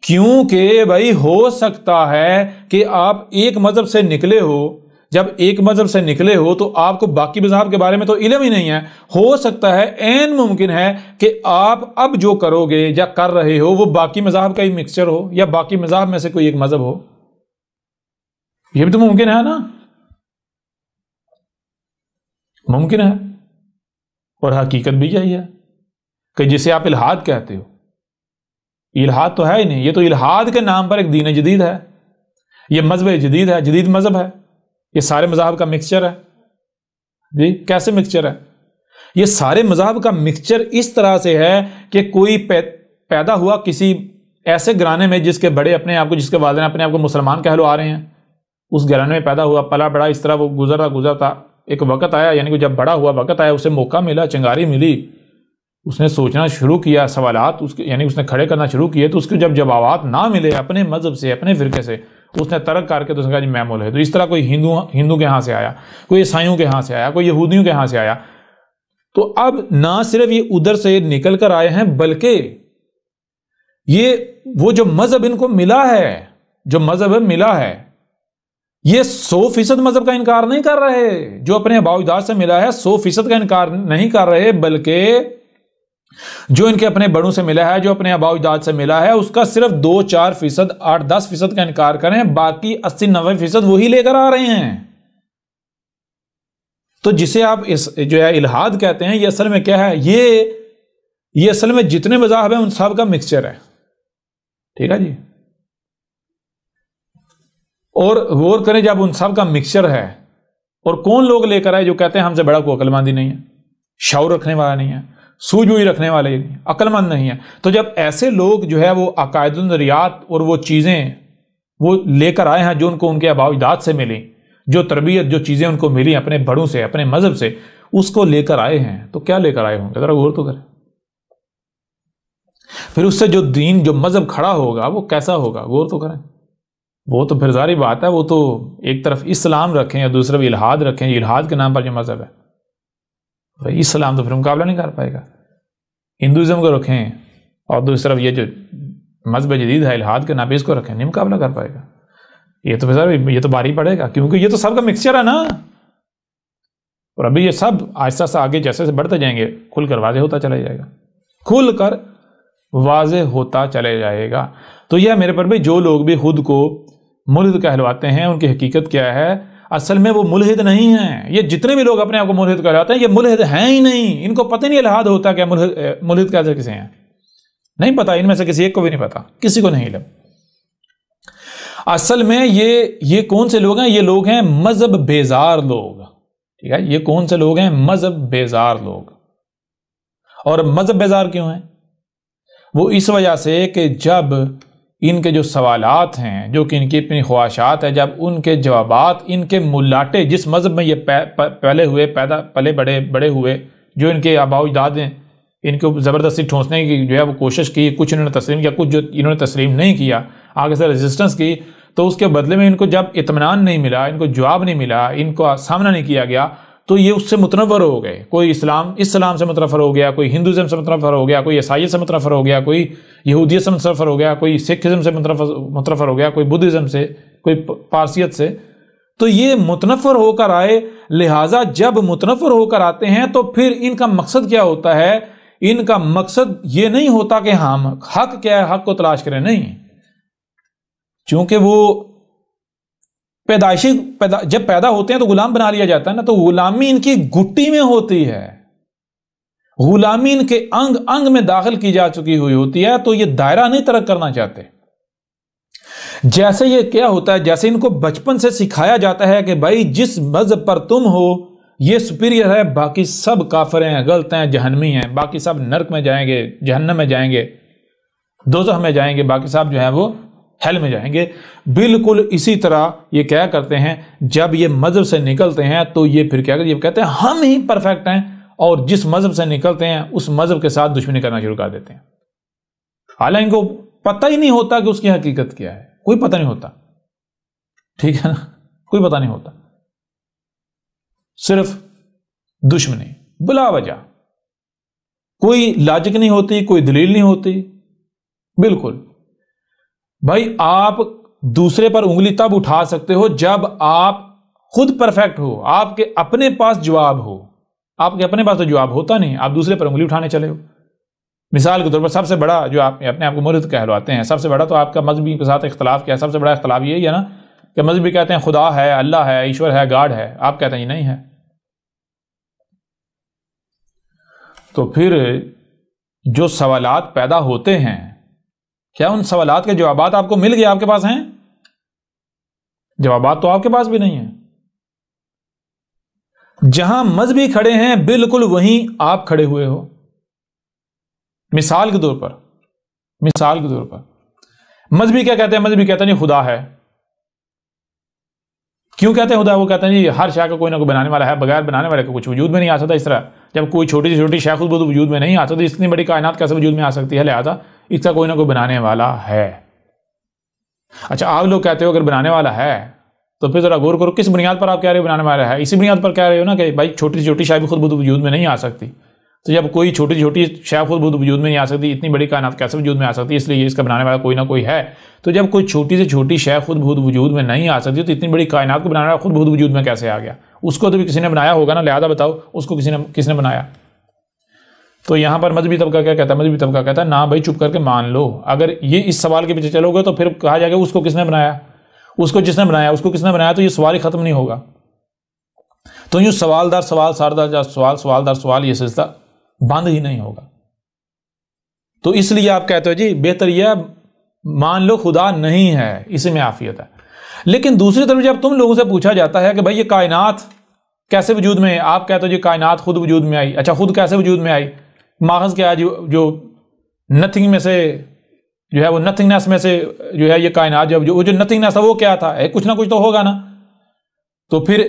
کیونکہ بھائی ہو سکتا ہے کہ آپ ایک مذہب سے نکلے ہو، جب ایک مذہب سے نکلے ہو تو آپ کو باقی مذاہب کے بارے میں تو علم ہی نہیں ہے، ہو سکتا ہے عین ممکن ہے کہ آپ اب جو کرو گے یا کر رہے ہو وہ باقی مذاہب کا ہی مکسچر ہو، یا باقی مذاہب میں سے کوئی ایک مذہب ہو، یہ بھی تو ممکن ہے نا، ممکن ہے۔ اور حقیقت بھی یہی ہے کہ جسے آپ الحاد کہتے ہو، الحاد تو ہے ہی نہیں، یہ تو الحاد کے نام پر ایک دین جدید ہے، یہ مذہب جدید ہے، جدید مذہب ہے، یہ سارے مذاہب کا مکسچر ہے۔ جی کیسے مکسچر ہے؟ یہ سارے مذاہب کا مکسچر اس طرح سے ہے کہ کوئی پیدا ہوا کسی ایسے گھرانے میں جس کے بڑے اپنے آپ کو، جس کے والدین اپنے آپ کو مسلمان کہلو آ رہے ہیں، اس گھرانے میں پیدا ہوا، پلا بڑا، اس طرح وہ گزرتا ایک وقت آیا، یعنی کہ جب بڑا ہوا وقت آیا، اسے موقع ملا، چنگاری ملی، اس نے سوچنا شروع کیا، سوالات یعنی اس نے کھڑے کرنا شروع کیے، تو اس کے جب جوابات نہ ملے اپنے مذہب سے، اپنے فرقے سے، اس نے ترک کر کے تو اس نے کہا جی میں ملحد ہوں۔ اس طرح کوئی ہندو کے ہاں سے آیا، کوئی عیسائیوں کے ہاں سے آیا، کوئی یہودیوں کے ہاں سے آیا، تو اب نہ صرف یہ ادھر سے نکل کر آئے ہیں، بلکہ یہ وہ جو مذہب ان کو ملا ہے، جو مذہب ملا ہے، یہ 100% مذہب کا انکار نہیں کر رہے، جو اپنے آباء و اجداد سے ملا ہے 100% کا انکار نہیں کر رہے، بلکہ جو ان کے اپنے بڑوں سے ملا ہے، جو اپنے آباء و اجداد سے ملا ہے، اس کا صرف 2-4%، 8-10% کا انکار کریں، باقی 80-90% وہی لے کر آ رہے ہیں۔ تو جسے آپ جو ہے الحاد کہتے ہیں، یہ اصل میں کیا ہے؟ یہ اصل میں جتنے مذاہب ہیں ان سب کا مکسچر ہے، ٹھیک ہے جی۔ اور غور کریں، جب ان سب کا مکسچر ہے، اور کون لوگ لے کر آئے جو کہتے ہیں ہم سے بڑا کوئی عقل مند ہی نہیں ہے، شعور رکھنے والا نہیں ہے، سوجھ بوجھ رکھنے والے ہی نہیں، عقل مند نہیں ہے، تو جب ایسے لوگ جو ہے وہ عقائد النظریات اور وہ چیزیں وہ لے کر آئے ہیں جو ان کو ان کے آباء و اجداد سے ملی، جو تربیت، جو چیزیں ان کو ملی اپنے بڑوں سے، اپنے مذہب سے، اس کو لے کر آئے ہیں، تو کیا لے کر آئے ہوں گے؟ ذرا غور تو کریں۔ پھر اس سے جو دین جو مذہب کھڑا ہوگا وہ کیسا ہوگا، غور تو کریں۔ وہ تو پھر ظاہری بات ہے، وہ تو ایک طرف اسلام رکھیں یا دوسرے طرف الحاد رکھیں، الحاد کے نام پر جو مذہب ہے بھائی اسلام تو پھر مقابلہ نہیں کر پائے گا۔ ہندوازم کو رکھیں اور دوسری طرف یہ جو مذہب جدید ہے الحاد کے نام پہ اس کو رکھیں، نہیں مقابلہ کر پائے گا۔ یہ تو پھر یہ تو بھاری پڑے گا، کیونکہ یہ تو سب کا مکسچر ہے نا۔ اور ابھی یہ سب آہستہ سے آگے جیسے بڑھتے جائیں گے کھل کر واضح ہوتا چلا جائے گا، کھل کر واضح ہوتا چلے جائے گا۔ تو یہ میرے پر بھی جو لوگ بھی خود کو ملحد کہلواتے ہیں ان کی حقیقت کیا ہے؟ اصل میں وہ ملحد نہیں ہیں۔ یہ جتنے بھی لوگ اپنے آپ کو ملحد کہلاتے ہیں یہ ملحد ہیں ہی نہیں، ان کو پتہ نہیں الحاد ہوتا کیا، ملحد کیسے کسے ہیں نہیں پتا، ان میں سے کسی ایک کو بھی نہیں پتا، کسی کو نہیں علم۔ اصل میں یہ کون سے لوگ ہیں؟ یہ لوگ ہیں مذہب بیزار لوگ، ٹھیک ہے؟ یہ کون سے لوگ ہیں؟ مذہب بیزار لوگ۔ اور مذہب بیزار کیوں ہیں؟ وہ اس وجہ سے کہ جب ان کے جو سوالات ہیں، جو کہ ان کی اپنی خواہشات ہے، جب ان کے جوابات ان کے ملاٹے جس مذہب میں یہ پلے بڑے ہوئے، جو ان کے آباء و اجداد ہیں، ان کو زبردستی ٹھونسنے کی جو ہے وہ کوشش کی، کچھ انہوں نے تسلیم کیا، کچھ جو انہوں نے تسلیم نہیں کیا، آگے سے ریزسٹنس کی، تو اس کے بدلے میں ان کو جب اطمینان نہیں ملا، ان کو جواب نہیں ملا، ان کو سامنا نہیں کیا گیا، تو یہ اس سے متنفر ہو گئے۔ کوئی اسلام سے متنفر ہو گیا، کوئی ہندوازم سے متنفر ہو گیا، کوئی عیسائیت سے متنفر ہو گیا، کوئی یہودیت سے متنفر ہو گیا، کوئی سکھزم سے متنفر ہو گیا، کوئی بدھزم سے، کوئی پارسیت سے۔ تو یہ متنفر ہو کر آئے، لہٰذا جب متنفر ہو کر آتے ہیں تو پھر ان کا مقصد کیا ہوتا ہے؟ ان کا مقصد یہ نہیں ہوتا کہ ہم حق کیا ہے حق کو تلاش کریں، نہیں، چونکہ وہ جب پیدا ہوتے ہیں تو غلام بنا لیا جاتا ہے نا، تو غلامی ان کی گھٹی میں ہوتی ہے، غلامی ان کے انگ انگ میں داخل کی جا چکی ہوئی ہوتی ہے، تو یہ دائرہ نہیں ترک کرنا چاہتے۔ جیسے یہ کیا ہوتا ہے، جیسے ان کو بچپن سے سکھایا جاتا ہے کہ بھائی جس مذہب پر تم ہو یہ سپیریئر ہے، باقی سب کافر ہیں، غلط ہیں، جہنمی ہیں، باقی سب نرک میں جائیں گے، جہنم میں جائیں گے، دوزخ میں جائیں گے، باقی سب جو ہیں وہ ہیل میں جائیں گے۔ بالکل اسی طرح یہ کیا کرتے ہیں، جب یہ مذہب سے نکلتے ہیں تو یہ پھر کیا کرتے ہیں، یہ کہتے ہیں ہم ہی پرفیکٹ ہیں، اور جس مذہب سے نکلتے ہیں اس مذہب کے ساتھ دشمنی کرنا شروع کر دیتے ہیں، حالانکہ ان کو پتہ ہی نہیں ہوتا کہ اس کی حقیقت کیا ہے، کوئی پتہ نہیں ہوتا، ٹھیک ہے نا، کوئی پتہ نہیں ہوتا، صرف دشمنی بلا وجہ، کوئی لاجک نہیں ہوتی، کوئی دلیل نہیں ہوتی۔ بالکل بھائی آپ دوسرے پر انگلی تب اٹھا سکتے ہو جب آپ خود پرفیکٹ ہو، آپ کے اپنے پاس جواب ہو، آپ کے اپنے پاس تو جواب ہوتا نہیں، آپ دوسرے پر انگلی اٹھانے چلے ہو۔ مثال کے طور پر سب سے بڑا جو آپ اپنے آپ کو ملحد کہلواتے ہیں، سب سے بڑا تو آپ کا مذہبی کے ساتھ اختلاف کیا ہے؟ سب سے بڑا اختلاف یہی ہے نا کہ مذہبی کہتے ہیں خدا ہے، اللہ ہے، ایشور ہے، گاڈ ہے، آپ کہتے ہیں یہ نہیں ہے۔ تو پھر جو سوالات پیدا ہوتے ہیں، کیا ان سوالات کے جوابات آپ کو مل گئے؟ آپ کے پاس ہیں جوابات؟ تو آپ کے پاس بھی نہیں ہیں۔ جہاں مذہبی کھڑے ہیں بالکل وہیں آپ کھڑے ہوئے ہو۔ مثال کے طور پر مذہبی کیا کہتے ہیں؟ مذہبی کہتے ہیں جی خدا ہے۔ کیوں کہتے ہیں خدا؟ وہ کہتے ہیں جی ہر شے کا کوئی نہ کوئی بنانے والا ہے، بغیر بنانے والے کو کچھ وجود میں نہیں آ سکتا۔ اس طرح جب کوئی چھوٹی سے چھوٹی شے خود بخود وجود میں نہیں آ سکتی، اتنی بڑی کائنات کیسے وجود میں آ سکتی ہے؟ لہذا اس کا کوئی نہ کوئی بنانے والا ہے۔ اچھا آپ لوگ کہتے ہو اگر بنانے والا ہے تو پھر ذرا غور کرو کس بنیاد پر آپ کہہ رہے ہو بنانے والا ہے؟ اسی بنیاد پر کہہ رہے ہو نا کہ بھائی چھوٹی سے چھوٹی شے بھی خود بخود وجود میں نہیں آ سکتی، تو جب کوئی چھوٹی سے چھوٹی شے خود بخود وجود میں نہیں آ سکتی، اتنی بڑی کائنات کیسے وجود میں آ سکتی؟ اس لیے اس کا بنانے والا کوئی نہ کوئی ہے۔ تو جب کوئی چھوٹی سے چھوٹی شے خود بخود وجود میں نہیں آ سکتی تو اتنی بڑی کائنات کو بنانے والا خود بخود وجود میں کیسے آ گیا؟ اس کو تو بھی کسی نے بنایا ہوگا نا، لہذا بتاؤ اس کو کس نے بنایا؟ تو یہاں پر مذہبی طبقہ کیا کہتا ہے؟ مذہبی طبقہ کہتا ہے نا بھائی چپ کر کے مان لو، اگر یہ اس سوال کے پیچھے چلو گے تو پھر کہا جائے گا اس کو کس نے بنایا، اس کو جس نے بنایا، اس کو کس نے بنایا، تو یہ سوال ہی ختم نہیں ہوگا۔ تو یوں سوال در سوال، سوال در سوال، یہ سلسلہ بند ہی نہیں ہوگا۔ تو اس لیے آپ کہتے ہو جی بہتر یہ مان لو خدا نہیں ہے، اسی میں عافیت ہے۔ لیکن دوسری طرف جب تم لوگوں سے پوچھا جاتا ہے کہ بھائی یہ کائنات کیسے وجود میں، آپ کہتے ہو جی کائنات خود وجود میں آئی۔ اچھا خود کیسے وجود میں آئی؟ ماخذ کیا ہے جو نتھنگ میں سے جو ہے وہ نتھنگنیس میں سے جو ہے یہ کائنات جو نتھنگنیس تھا وہ کیا تھا؟ کچھ نہ کچھ تو ہوگا نا۔ تو پھر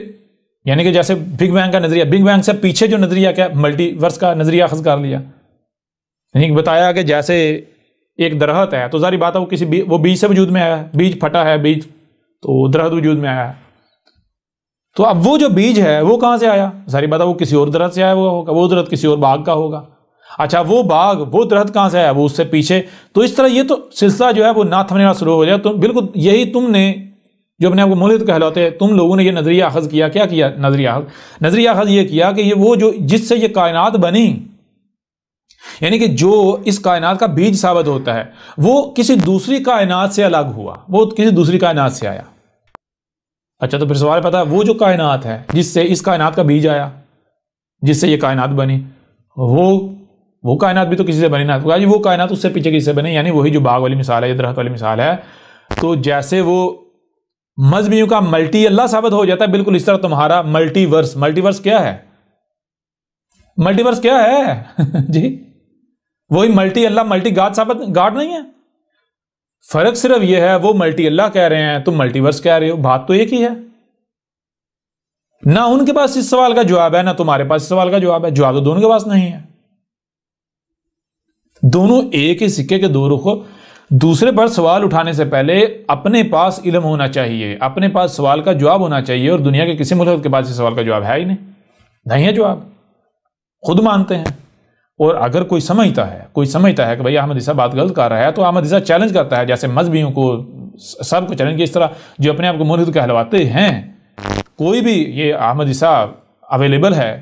یعنی کہ جیسے بگ بینگ کا نظریہ، بگ بینگ سے پیچھے جو نظریہ کیا ملٹی ورس کا نظریہ اخذ کر لیا، یعنی بتایا کہ جیسے ایک درخت ہے تو ظاہر بات ہے وہ بیج سے وجود میں آیا ہے، بیج پھٹا ہے بیج تو درخت وجود میں آیا ہے. تو اب وہ جو بیج ہے وہ کہاں سے آیا؟ ظاہر بات ہے وہ کسی اور درخت سے آیا ہوا ہوگا، وہ درخت کسی اور باغ کا ہوگا. اچھا وہ باغ وہ درخت کہاں سے آیا؟ وہ اس سے پیچھے. تو اس طرح یہ تو سلسلہ جو ہے وہ نہ تھمنے والا شروع ہو جائے. تو بالکل یہی تم نے جو اپنے آپ کو ملحد کہلاتے ہیں، تم لوگوں نے یہ نظریہ اخذ کیا. کیا کیا نظریہ اخذ یہ کیا کہ یہ وہ جو جس سے یہ کائنات بنی، یعنی کہ جو اس کائنات کا بیج ثابت ہوتا ہے وہ کسی دوسری کائنات سے الگ ہوا، وہ کسی دوسری کائنات سے آیا. اچھا تو پھر سوال پتا ہے وہ جو کائنات ہے جس سے اس کائنات کا بیج آیا، جس سے یہ کائنات بنی، وہ کائنات بھی تو کسی سے بنی نا. جی وہ کائنات اس سے پیچھے کسی سے بنی، یعنی وہی جو باغ والی مثال ہے، یہ درخت والی مثال ہے. تو جیسے وہ مذہبیوں کا ملٹی اللہ ثابت ہو جاتا ہے، بالکل اس طرح تمہارا ملٹی ورس کیا ہے؟ ملٹی ورس کیا ہے؟ جی وہی ملٹی اللہ ملٹی گاڈ نہیں ہے. فرق صرف یہ ہے وہ ملٹی اللہ کہہ رہے ہیں، تم ملٹی ورس کہہ رہے ہو. بات تو ایک ہی ہے. نہ ان کے پاس اس سوال کا جواب ہے نہ تمہارے پاس اس سوال کا جواب ہے. جواب تو دونوں کے پاس نہیں ہے. دونوں ایک ہی سکے کے دو رخ. دوسرے پر سوال اٹھانے سے پہلے اپنے پاس علم ہونا چاہیے، اپنے پاس سوال کا جواب ہونا چاہیے. اور دنیا کے کسی ملک کے پاس اس سوال کا جواب ہے ہی نہیں ہے جواب. خود مانتے ہیں. اور اگر کوئی سمجھتا ہے کہ بھئی احمد عیسیٰ بات غلط کر رہا ہے تو احمد عیسیٰ چیلنج کرتا ہے، جیسے مذہبیوں کو سب کو چیلنج کیا. اس طرح جو اپنے آپ کو ملحد کہلواتے ہیں، کوئی بھی یہ احمد عیسیٰ اویلیبل ہے،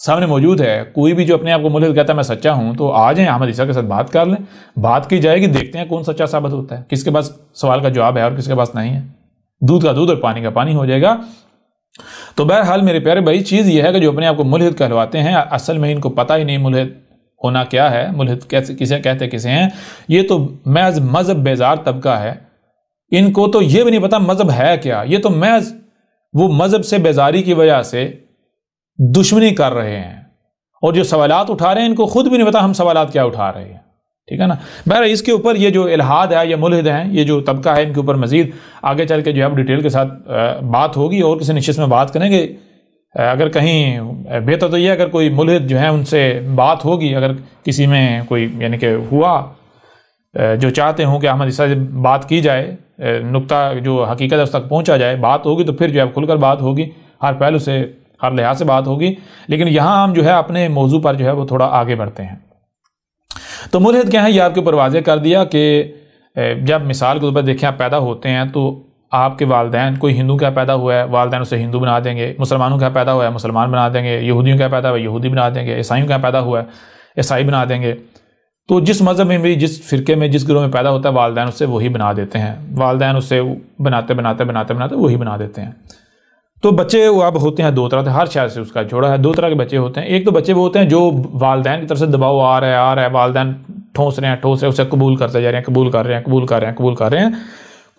سامنے موجود ہے. کوئی بھی جو اپنے آپ کو ملحد کہتا ہے میں سچا ہوں، تو آ جائیں احمد عیسیٰ کے ساتھ بات کر لیں. بات کی جائے گی، دیکھتے ہیں کون سچا ثابت ہوتا ہے، کس کے پاس سوال کا جواب ہے اور کس کے پاس نہیں ہے. دودھ کا دودھ اور پانی کا پانی ہو جائے گا. تو بہرحال میرے پیارے بھائی چیز یہ ہے کہ جو اپنے آپ کو ملحد کہلواتے ہیں اصل میں ان کو پتہ ہی نہیں ملحد ہونا کیا ہے، ملحد کسے کہتے کسے ہیں. یہ تو محض مذہب بیزار طبقہ ہے. ان کو تو یہ بھی نہیں پتا مذہب ہے کیا. یہ تو محض وہ مذہب سے بیزاری کی وجہ سے دشمنی کر رہے ہیں. اور جو سوالات اٹھا رہے ہیں ان کو خود بھی نہیں پتا ہم سوالات کیا اٹھا رہے ہیں. ٹھیک ہے نا. بہرحال اس کے اوپر یہ جو الحاد ہے، یہ ملحد ہیں، یہ جو طبقہ ہے، ان کے اوپر مزید آگے چل کے جو ہے ڈیٹیل کے ساتھ بات ہوگی اور کسی نشست میں بات کریں گے. اگر کہیں بہتر تو یہ اگر کوئی ملحد جو ہے ان سے بات ہوگی، اگر کسی میں کوئی یعنی کہ ہوا جو چاہتے ہوں کہ احمد عیسیٰ سے بات کی جائے، نقطہ جو حقیقت ہے اس تک پہنچا جائے، بات ہوگی تو پھر جو ہے کھل کر بات ہوگی، ہر پہلو سے ہر لحاظ سے بات ہوگی. لیکن یہاں ہم جو ہے اپنے موضوع پر جو ہے وہ تھوڑا آگے بڑھتے ہیں. تو ملحد کیا ہے یہ آپ کے اوپر واضح کر دیا کہ جب مثال کے طور پر دیکھیں آپ پیدا ہوتے ہیں تو آپ کے والدین، کوئی ہندو کا پیدا ہوا ہے والدین اسے ہندو بنا دیں گے، مسلمانوں کا پیدا ہوا ہے مسلمان بنا دیں گے، یہودیوں کا پیدا ہوا ہے یہودی بنا دیں گے، عیسائیوں کا پیدا ہوا ہے عیسائی بنا دیں گے. تو جس مذہب میں بھی، جس فرقے میں، جس گروہ میں پیدا ہوتا ہے والدین اسے وہی بنا دیتے ہیں. والدین اسے بناتے وہی بنا دیتے ہیں. تو بچے وہ اب ہوتے ہیں دو طرح سے، ہر شہر سے اس کا جوڑا ہے. دو طرح کے بچے ہوتے ہیں. ایک تو بچے وہ ہوتے ہیں جو والدین کی طرف سے دباؤ آ رہا ہے، والدین ٹھوس رہے ہیں، اسے قبول کرتے جا رہے ہیں، قبول کر رہے ہیں.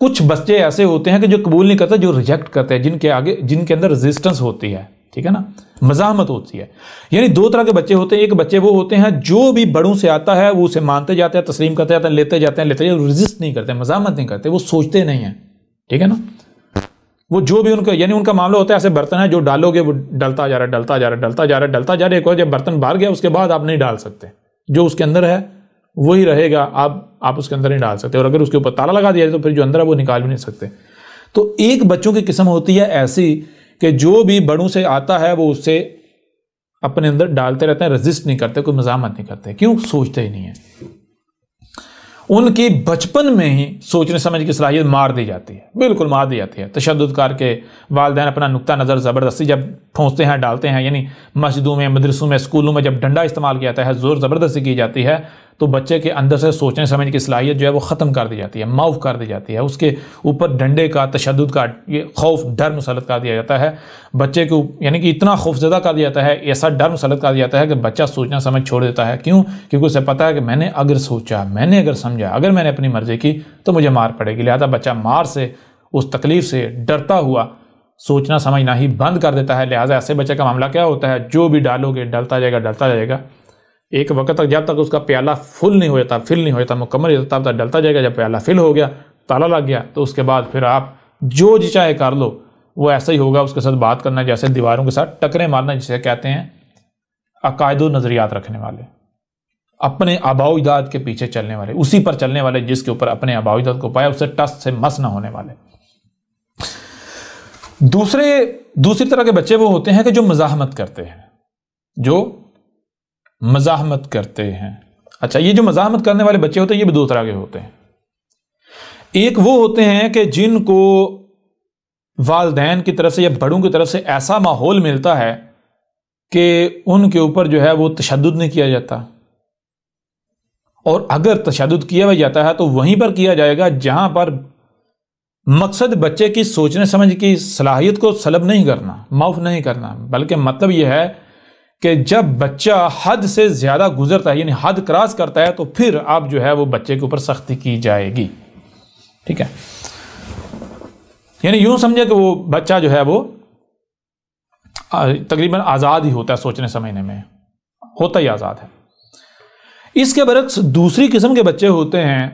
کچھ بچے ایسے ہوتے ہیں کہ جو قبول نہیں کرتے، جو ریجیکٹ کرتے ہیں، جن کے اندر ریزسٹنس ہوتی ہے. ٹھیک ہے نا، مزاحمت ہوتی ہے. یعنی دو طرح کے بچے ہوتے ہیں. ایک بچے وہ ہوتے ہیں جو بھی بڑوں سے آتا ہے وہ اسے مانتے جاتے ہیں، تسلیم کرتے جاتے ہیں، لیتے جاتے ہیں، ریزسٹ نہیں کرتے، مزاحمت نہیں کرتے، وہ سوچتے نہیں ہیں. ٹھیک ہے نا. وہ جو بھی ان کا یعنی ان کا معاملہ ہوتا ہے ایسے برتن ہے جو ڈالو گے وہ ڈلتا جا رہا ہے. ایک اور جب برتن باہر گیا اس کے بعد آپ نہیں ڈال سکتے، جو اس کے اندر ہے وہی رہے گا، آپ اس کے اندر نہیں ڈال سکتے. اور اگر اس کے اوپر تالا لگا دیا جائے تو پھر جو اندر ہے وہ نکال بھی نہیں سکتے. تو ایک بچوں کی قسم ہوتی ہے ایسی کہ جو بھی بڑوں سے آتا ہے وہ اس سے اپنے اندر ڈالتے رہتے ہیں، ریزسٹ نہیں کرتے، کوئی مزاحمت نہیں کرتے. کیوں؟ سوچتے ہی نہیں ہیں. ان کی بچپن میں ہی سوچنے سمجھ کی صلاحیت مار دی جاتی ہے، بالکل مار دی جاتی ہے. تشدد کر کے والدین اپنا نقطہ نظر زبردستی جب ٹھونستے ہیں، ڈالتے ہیں. یعنی مسجدوں میں، مدرسوں میں، اسکولوں میں جب ڈنڈا استعمال کیا جاتا ہے، زور زبردستی کی جاتی ہے، تو بچے کے اندر سے سوچنے سمجھ کی صلاحیت جو ہے وہ ختم کر دی جاتی ہے، معاف کر دی جاتی ہے. اس کے اوپر ڈنڈے کا، تشدد کا، یہ خوف ڈر مسلط کر دیا جاتا ہے بچے کو. یعنی کہ اتنا خوف زدہ کر دیا جاتا ہے، ایسا ڈر مسلط کر دیا جاتا ہے کہ بچہ سوچنا سمجھ چھوڑ دیتا ہے. کیوں؟ کیونکہ اسے پتا ہے کہ میں نے اگر سوچا، میں نے اگر سمجھا، اگر میں نے اپنی مرضی کی تو مجھے مار پڑے گی. لہذا بچہ مار سے، اس تکلیف سے ڈرتا ہوا سوچنا سمجھنا ہی بند کر دیتا ہے. لہذا ایسے بچے کا معاملہ کیا ہوتا ہے؟ جو بھی ڈالو گے ڈلتا جائے گا. ایک وقت تک جب تک اس کا پیالہ فل نہیں ہو جاتا مکمل ہوتا، تب تک ڈلتا جائے گا. جب پیالہ فل ہو گیا، تالا لگ گیا، تو اس کے بعد پھر آپ جو جی چاہے کر لو، وہ ایسا ہی ہوگا. اس کے ساتھ بات کرنا جیسے دیواروں کے ساتھ ٹکرے مارنا جسے کہتے ہیں عقائد و نظریات رکھنے والے. اپنے آباء و اجداد کے پیچھے چلنے والے، اسی پر چلنے والے جس کے اوپر اپنے آباء و اجداد کو پایا، اسے ٹس سے مس نہ ہونے والے۔ دوسری طرح کے بچے وہ ہوتے ہیں کہ جو مزاحمت کرتے ہیں، جو مزاحمت کرتے ہیں۔ اچھا، یہ جو مزاحمت کرنے والے بچے ہوتے ہیں یہ بھی دو طرح کے ہوتے ہیں۔ ایک وہ ہوتے ہیں کہ جن کو والدین کی طرف سے یا بڑوں کی طرف سے ایسا ماحول ملتا ہے کہ ان کے اوپر جو ہے وہ تشدد نہیں کیا جاتا، اور اگر تشدد کیا بھی جاتا ہے تو وہیں پر کیا جائے گا جہاں پر مقصد بچے کی سوچنے سمجھ کی صلاحیت کو سلب نہیں کرنا، معاف نہیں کرنا، بلکہ مطلب یہ ہے کہ جب بچہ حد سے زیادہ گزرتا ہے، یعنی حد کراس کرتا ہے، تو پھر اب جو ہے وہ بچے کے اوپر سختی کی جائے گی۔ ٹھیک ہے، یعنی یوں سمجھے کہ وہ بچہ جو ہے وہ تقریباً آزاد ہی ہوتا ہے، سوچنے سمجھنے میں ہوتا ہی آزاد ہے۔ اس کے برعکس دوسری قسم کے بچے ہوتے ہیں،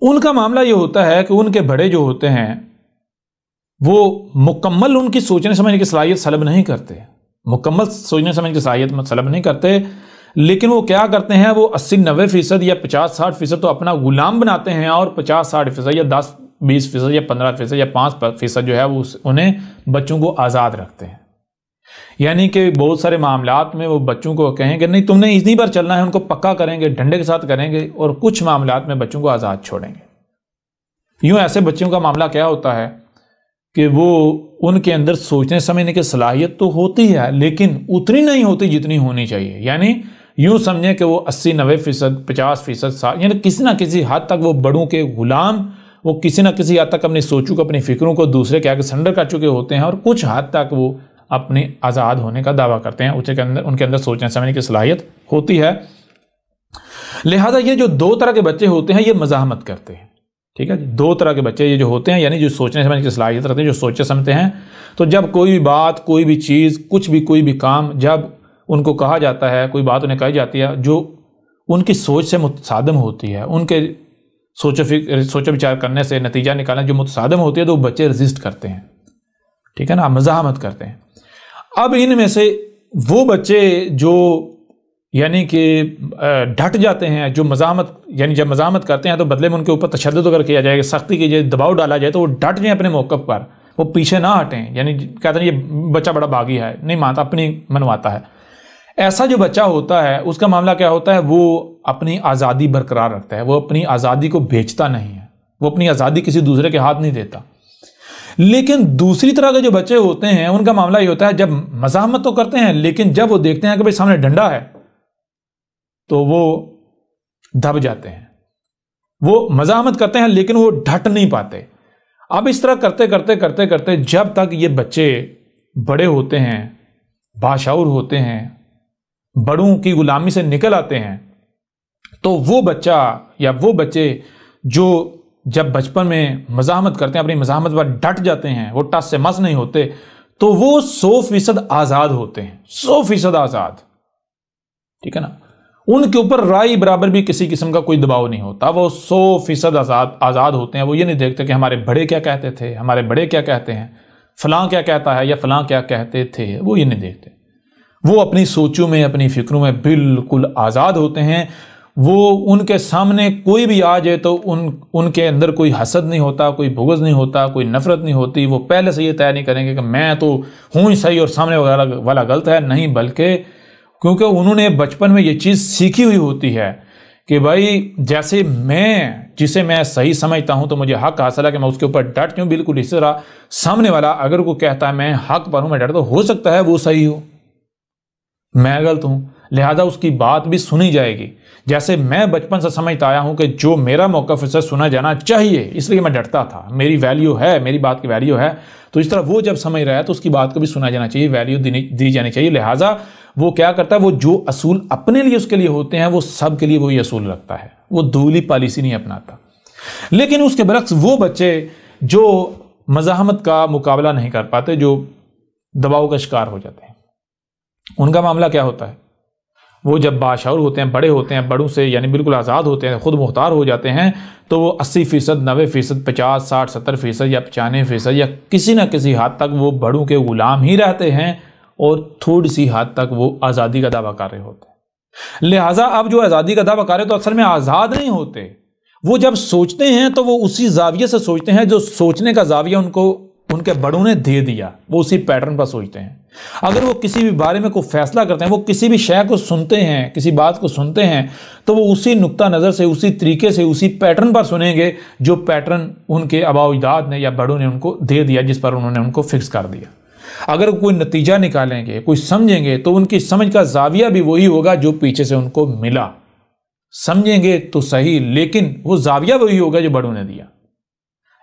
ان کا معاملہ یہ ہوتا ہے کہ ان کے بڑے جو ہوتے ہیں وہ مکمل ان کی سوچنے سمجھنے کی صلاحیت سلب نہیں کرتے، مکمل سوچنے سمجھنے کی صلاحیت سلب نہیں کرتے، لیکن وہ کیا کرتے ہیں، وہ 80-90% یا 50-60% تو اپنا غلام بناتے ہیں، اور 50-60% یا 10-20% یا 15% یا 5% جو ہے وہ انہیں بچوں کو آزاد رکھتے ہیں۔ یعنی کہ بہت سارے معاملات میں وہ بچوں کو کہیں کہ نہیں تم نے اتنی بار چلنا ہے، ان کو پکا کریں گے، ڈنڈے کے ساتھ کریں گے، اور کچھ معاملات میں بچوں کو آزاد چھوڑیں گے۔ یوں ایسے بچوں کا معاملہ کیا ہوتا ہے کہ وہ ان کے اندر سوچنے سمجھنے کی صلاحیت تو ہوتی ہے لیکن اتنی نہیں ہوتی جتنی ہونی چاہیے۔ یعنی یوں سمجھیں کہ وہ 80-90%، 50%، یعنی کسی نہ کسی حد تک وہ بڑوں کے غلام، وہ کسی نہ کسی حد تک اپنی سوچوں کو، اپنی فکروں کو دوسرے کے آگے سرنڈر کر چکے ہوتے ہیں، اور کچھ حد تک وہ اپنے آزاد ہونے کا دعویٰ کرتے ہیں، ان کے اندر سوچنے سمجھنے کی صلاحیت ہوتی ہے۔ لہذا یہ جو دو طرح کے بچے ہوتے ہیں یہ مزاحمت کرتے ہیں۔ ٹھیک ہے جی، دو طرح کے بچے یہ جو ہوتے ہیں، یعنی جو سوچنے سمجھنے کی صلاحیت رکھتے ہیں، جو سوچتے سمجھتے ہیں، تو جب کوئی بھی بات، کوئی بھی چیز، کوئی بھی کام جب ان کو کہا جاتا ہے، کوئی بات انہیں کہی جاتی ہے جو ان کی سوچ سے متصادم ہوتی ہے، ان کے سوچ و بچار کرنے سے نتیجہ نکالنا جو متصادم ہوتی ہے، تو وہ بچے ریزسٹ کرتے ہیں۔ ٹھیک ہے نا، مزاحمت کرتے ہیں۔ اب ان میں سے وہ بچے جو یعنی کہ ڈٹ جاتے ہیں، جو مزاحمت، یعنی جب مزاحمت کرتے ہیں تو بدلے میں ان کے اوپر تشدد اگر کیا جائے، سختی کی جائے، دباؤ ڈالا جائے، تو وہ ڈٹ جائیں اپنے موقف پر، وہ پیچھے نہ ہٹیں۔ یعنی کہتے ہیں یہ بچہ بڑا باغی ہے، نہیں مانتا، اپنی منواتا ہے۔ ایسا جو بچہ ہوتا ہے اس کا معاملہ کیا ہوتا ہے، وہ اپنی آزادی برقرار رکھتا ہے، وہ اپنی آزادی کو بیچتا نہیں ہے، وہ اپنی آزادی کسی دوسرے کے ہاتھ نہیں دیتا۔ لیکن دوسری طرح کے جو بچے ہوتے ہیں ان کا معاملہ یہ ہوتا ہے، جب مزاحمت تو کرتے ہیں لیکن جب وہ دیکھتے ہیں کہ بھئی سامنے ڈنڈا ہے تو وہ دب جاتے ہیں۔ وہ مزاحمت کرتے ہیں لیکن وہ ڈٹ نہیں پاتے۔ اب اس طرح کرتے جب تک یہ بچے بڑے ہوتے ہیں، باشعور ہوتے ہیں، بڑوں کی غلامی سے نکل آتے ہیں، تو وہ بچہ یا وہ بچے جو جب بچپن میں مزاحمت کرتے ہیں، اپنی مزاحمت پر ڈٹ جاتے ہیں، وہ ٹس سے مس نہیں ہوتے، تو وہ 100% آزاد ہوتے ہیں، 100% آزاد۔ ٹھیک ہے نا، ان کے اوپر رائی برابر بھی کسی قسم کا کوئی دباؤ نہیں ہوتا، وہ 100% آزاد ہوتے ہیں۔ وہ یہ نہیں دیکھتے کہ ہمارے بڑے کیا کہتے تھے، ہمارے بڑے کیا کہتے ہیں، فلاں کیا کہتا ہے یا فلاں کیا کہتے تھے، وہ یہ نہیں دیکھتے۔ وہ اپنی سوچوں میں، اپنی فکروں میں بالکل آزاد ہوتے ہیں۔ وہ ان کے سامنے کوئی بھی آ جائے تو ان کے اندر کوئی حسد نہیں ہوتا، کوئی بغض نہیں ہوتا، کوئی نفرت نہیں ہوتی۔ وہ پہلے سے یہ طے نہیں کریں گے کہ میں تو ہوں ہی صحیح اور سامنے والا غلط ہے، نہیں، بلکہ کیونکہ انہوں نے بچپن میں یہ چیز سیکھی ہوئی ہوتی ہے کہ بھائی جیسے جسے میں صحیح سمجھتا ہوں تو مجھے حق حاصل ہے کہ میں اس کے اوپر ڈٹ جاؤں، بالکل اسی طرح سامنے والا اگر کوئی کہتا ہے میں حق پر ہوں، میں ڈٹ، تو ہو سکتا ہے وہ صحیح ہو، میں غلط ہوں، لہذا اس کی بات بھی سنی جائے گی۔ جیسے میں بچپن سے سمجھتا آیا ہوں کہ جو میرا موقف سے سنا جانا چاہیے، اس لیے میں ڈٹتا تھا، میری ویلیو ہے، میری بات کی ویلیو ہے، تو اس طرح وہ جب سمجھ رہا ہے تو اس کی بات کو بھی سنا جانا چاہیے، ویلیو دی جانی چاہیے۔ لہٰذا وہ کیا کرتا ہے، وہ جو اصول اپنے لیے اس کے لیے ہوتے ہیں وہ سب کے لیے وہی اصول رکھتا ہے، وہ دوگلی پالیسی نہیں اپناتا۔ لیکن اس کے برعکس وہ بچے جو مزاحمت کا مقابلہ نہیں کر پاتے، جو دباؤ کا شکار ہو جاتے ہیں، ان کا معاملہ کیا ہوتا ہے، وہ جب باشعور ہوتے ہیں، بڑے ہوتے ہیں، بڑوں سے یعنی بالکل آزاد ہوتے ہیں، خود مختار ہو جاتے ہیں، تو وہ 80%، 90%، 50، 60، 70% یا 95% یا کسی نہ کسی حد تک وہ بڑوں کے غلام ہی رہتے ہیں، اور تھوڑی سی حد تک وہ آزادی کا دعویٰ کر رہے ہوتے ہیں۔ لہٰذا اب جو آزادی کا دعویٰ کر رہے تو اصل میں آزاد نہیں ہوتے، وہ جب سوچتے ہیں تو وہ اسی زاویے سے سوچتے ہیں جو سوچنے کا زاویہ ان کو ان کے بڑوں نے دے دیا، وہ اسی پیٹرن پر سوچتے ہیں۔ اگر وہ کسی بھی بارے میں کوئی فیصلہ کرتے ہیں، وہ کسی بھی شے کو سنتے ہیں، کسی بات کو سنتے ہیں، تو وہ اسی نقطہ نظر سے، اسی طریقے سے، اسی پیٹرن پر سنیں گے جو پیٹرن ان کے آباء و اجداد نے یا بڑوں نے ان کو دے دیا، جس پر انہوں نے ان کو فکس کر دیا۔ اگر کوئی نتیجہ نکالیں گے، کوئی سمجھیں گے، تو ان کی سمجھ کا زاویہ بھی وہی ہوگا جو پیچھے سے ان کو ملا۔ سمجھیں گے تو صحیح، لیکن وہ زاویہ وہی ہوگا جو بڑوں نے دیا،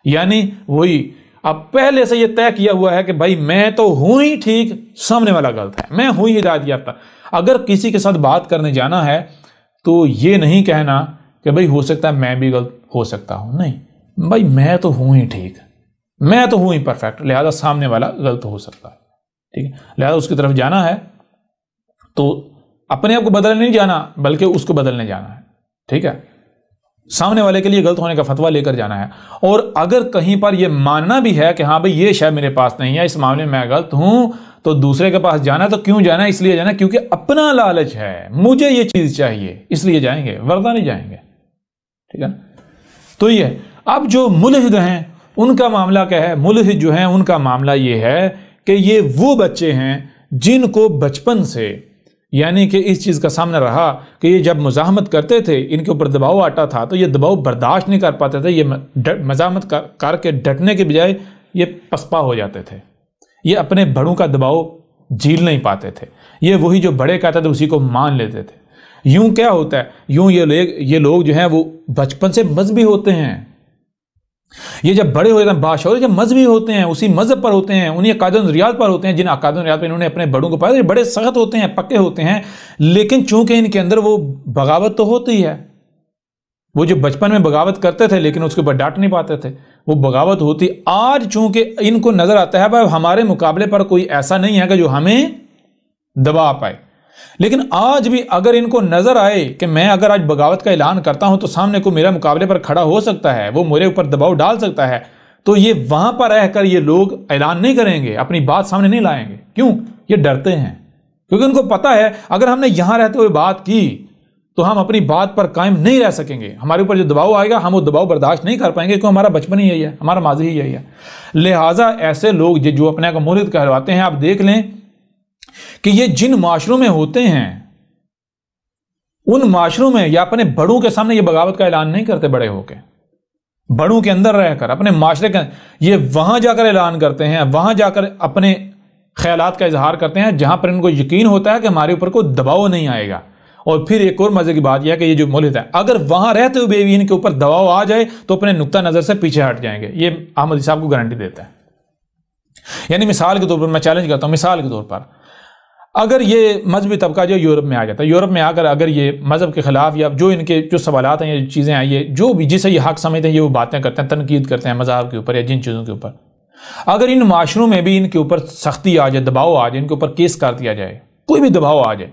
یعنی وہی اب پہلے سے یہ طے کیا ہوا ہے کہ بھائی میں تو ہوں ہی ٹھیک، سامنے والا غلط ہے، میں ہوں ہی ہدایت یافتہ۔ اگر کسی کے ساتھ بات کرنے جانا ہے تو یہ نہیں کہنا کہ بھائی ہو سکتا ہے میں بھی غلط ہو سکتا ہوں، نہیں بھائی میں تو ہوں ہی ٹھیک، میں تو ہوں ہی پرفیکٹ، لہذا سامنے والا غلط ہو سکتا ہے، ٹھیک ہے، لہذا اس کی طرف جانا ہے تو اپنے آپ کو بدلنے نہیں جانا بلکہ اس کو بدلنے جانا ہے، ٹھیک ہے، سامنے والے کے لیے غلط ہونے کا فتویٰ لے کر جانا ہے۔ اور اگر کہیں پر یہ ماننا بھی ہے کہ ہاں بھئی یہ شے میرے پاس نہیں ہے، اس معاملے میں میں غلط ہوں، تو دوسرے کے پاس جانا تو کیوں جانا؟ اس لیے جانا کیونکہ اپنا لالچ ہے، مجھے یہ چیز چاہیے، اس لیے جائیں گے، ورنہ نہیں جائیں گے، ٹھیک ہے۔ تو یہ اب جو ملحد ہیں ان کا معاملہ کیا ہے؟ ملحد جو ہیں ان کا معاملہ یہ ہے کہ یہ وہ بچے ہیں جن کو بچپن سے، یعنی کہ اس چیز کا سامنا رہا کہ یہ جب مزاحمت کرتے تھے، ان کے اوپر دباؤ آتا تھا تو یہ دباؤ برداشت نہیں کر پاتے تھے، یہ مزاحمت کر کے ڈٹنے کے بجائے یہ پسپا ہو جاتے تھے، یہ اپنے بڑوں کا دباؤ جھیل نہیں پاتے تھے، یہ وہی جو بڑے کہتے تھے اسی کو مان لیتے تھے۔ یوں کیا ہوتا ہے؟ یوں یہ لوگ جو ہیں وہ بچپن سے مذہبی ہوتے ہیں، یہ جب بڑے ہوتے ہیں باشعور جب مذہبی ہوتے ہیں، اسی مذہب پر ہوتے ہیں، انہی عقائد و نظریات پر ہوتے ہیں جن عقائد و نظریات پر انہوں نے اپنے بڑوں کو پایا، بڑے سخت ہوتے ہیں، پکے ہوتے ہیں، لیکن چونکہ ان کے اندر وہ بغاوت تو ہوتی ہے، وہ جو بچپن میں بغاوت کرتے تھے لیکن اس کے اوپر ڈٹ نہیں پاتے تھے، وہ بغاوت ہوتی۔ آج چونکہ ان کو نظر آتا ہے بھائی ہمارے مقابلے پر کوئی ایسا نہیں ہے کہ جو ہمیں دبا پائے، لیکن آج بھی اگر ان کو نظر آئے کہ میں اگر آج بغاوت کا اعلان کرتا ہوں تو سامنے کو میرا مقابلے پر کھڑا ہو سکتا ہے، وہ میرے اوپر دباؤ ڈال سکتا ہے، تو یہ وہاں پر رہ کر یہ لوگ اعلان نہیں کریں گے، اپنی بات سامنے نہیں لائیں گے۔ کیوں؟ یہ ڈرتے ہیں، کیونکہ ان کو پتا ہے اگر ہم نے یہاں رہتے ہوئے بات کی تو ہم اپنی بات پر قائم نہیں رہ سکیں گے، ہمارے اوپر جو دباؤ آئے گا ہم وہ دباؤ برداشت نہیں کر پائیں گے، کیونکہ ہمارا بچپن ہی یہی ہے، ہمارا ماضی ہی یہی ہے۔ لہٰذا ایسے لوگ جو اپنے کو مولد کہلواتے ہیں، آپ دیکھ لیں کہ یہ جن معاشروں میں ہوتے ہیں ان معاشروں میں یا اپنے بڑوں کے سامنے یہ بغاوت کا اعلان نہیں کرتے، بڑے ہو کے بڑوں کے اندر رہ کر اپنے معاشرے کے یہ وہاں جا کر اعلان کرتے ہیں، وہاں جا کر اپنے خیالات کا اظہار کرتے ہیں جہاں پر ان کو یقین ہوتا ہے کہ ہمارے اوپر کوئی دباؤ نہیں آئے گا۔ اور پھر ایک اور مزے کی بات یہ ہے کہ یہ جو ملحد ہے اگر وہاں رہتے ہوئے بھی ان کے اوپر دباؤ آ جائے تو اپنے نقطہ نظر سے پیچھے ہٹ جائیں گے، یہ احمدی صاحب کو گارنٹی دیتا ہے۔ یعنی مثال کے طور پر میں چیلنج کرتا ہوں، مثال کے طور پر اگر یہ مذہبی طبقہ جو یورپ میں آ جاتا ہے، یورپ میں آ کر اگر یہ مذہب کے خلاف یا جو ان کے جو سوالات ہیں یا جو چیزیں آئی ہے جو بھی جسے یہ حق سمجھتے ہیں یہ وہ باتیں کرتے ہیں، تنقید کرتے ہیں مذہب کے اوپر یا جن چیزوں کے اوپر، اگر ان معاشروں میں بھی ان کے اوپر سختی آ جائے، دباؤ آ جائے، ان کے اوپر کیس کر دیا جائے، کوئی بھی دباؤ آ جائے،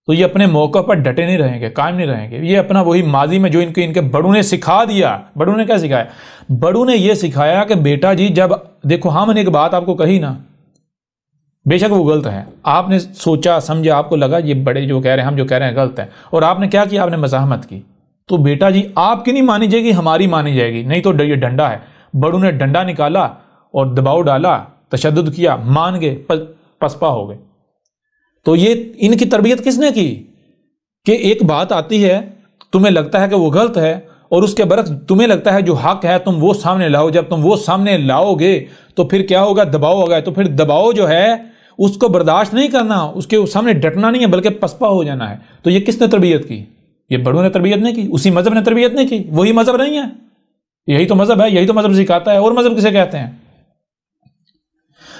تو یہ اپنے موقع پر ڈٹے نہیں رہیں گے، قائم نہیں رہیں گے، یہ اپنا وہی ماضی میں جو ان کے بڑوں نے سکھا دیا۔ بڑوں نے کیا سکھایا؟ بڑوں نے یہ سکھایا کہ بیٹا جی جب دیکھو ہم نے ایک بات آپ کو کہی نا، بے شک وہ غلط ہے، آپ نے سوچا سمجھا، آپ کو لگا یہ بڑے جو کہہ رہے ہیں ہم جو کہہ رہے ہیں غلط ہے، اور آپ نے کیا کیا؟ آپ نے مزاحمت کی، تو بیٹا جی آپ کی نہیں مانی جائے گی، ہماری مانی جائے گی، نہیں تو یہ ڈنڈا ہے۔ بڑوں نے ڈنڈا نکالا اور دباؤ ڈالا، تشدد کیا، مان گئے، پسپا ہو گئے۔ تو یہ ان کی تربیت کس نے کی کہ ایک بات آتی ہے تمہیں لگتا ہے کہ وہ غلط ہے اور اس کے برعکس تمہیں لگتا ہے جو حق ہے تم وہ سامنے لاؤ، جب تم وہ سامنے لاؤ گے تو پھر کیا ہوگا؟ دباؤ ہوگا، تو پھر دباؤ جو ہے اس کو برداشت نہیں کرنا، اس کے سامنے ڈٹنا نہیں ہے بلکہ پسپا ہو جانا ہے۔ تو یہ کس نے تربیت کی؟ یہ بڑوں نے تربیت نہیں کی، اسی مذہب نے تربیت نہیں کی، وہی مذہب نہیں ہے، یہی تو مذہب ہے، یہی تو مذہب سکھاتا ہے، اور مذہب کسے کہتے ہیں؟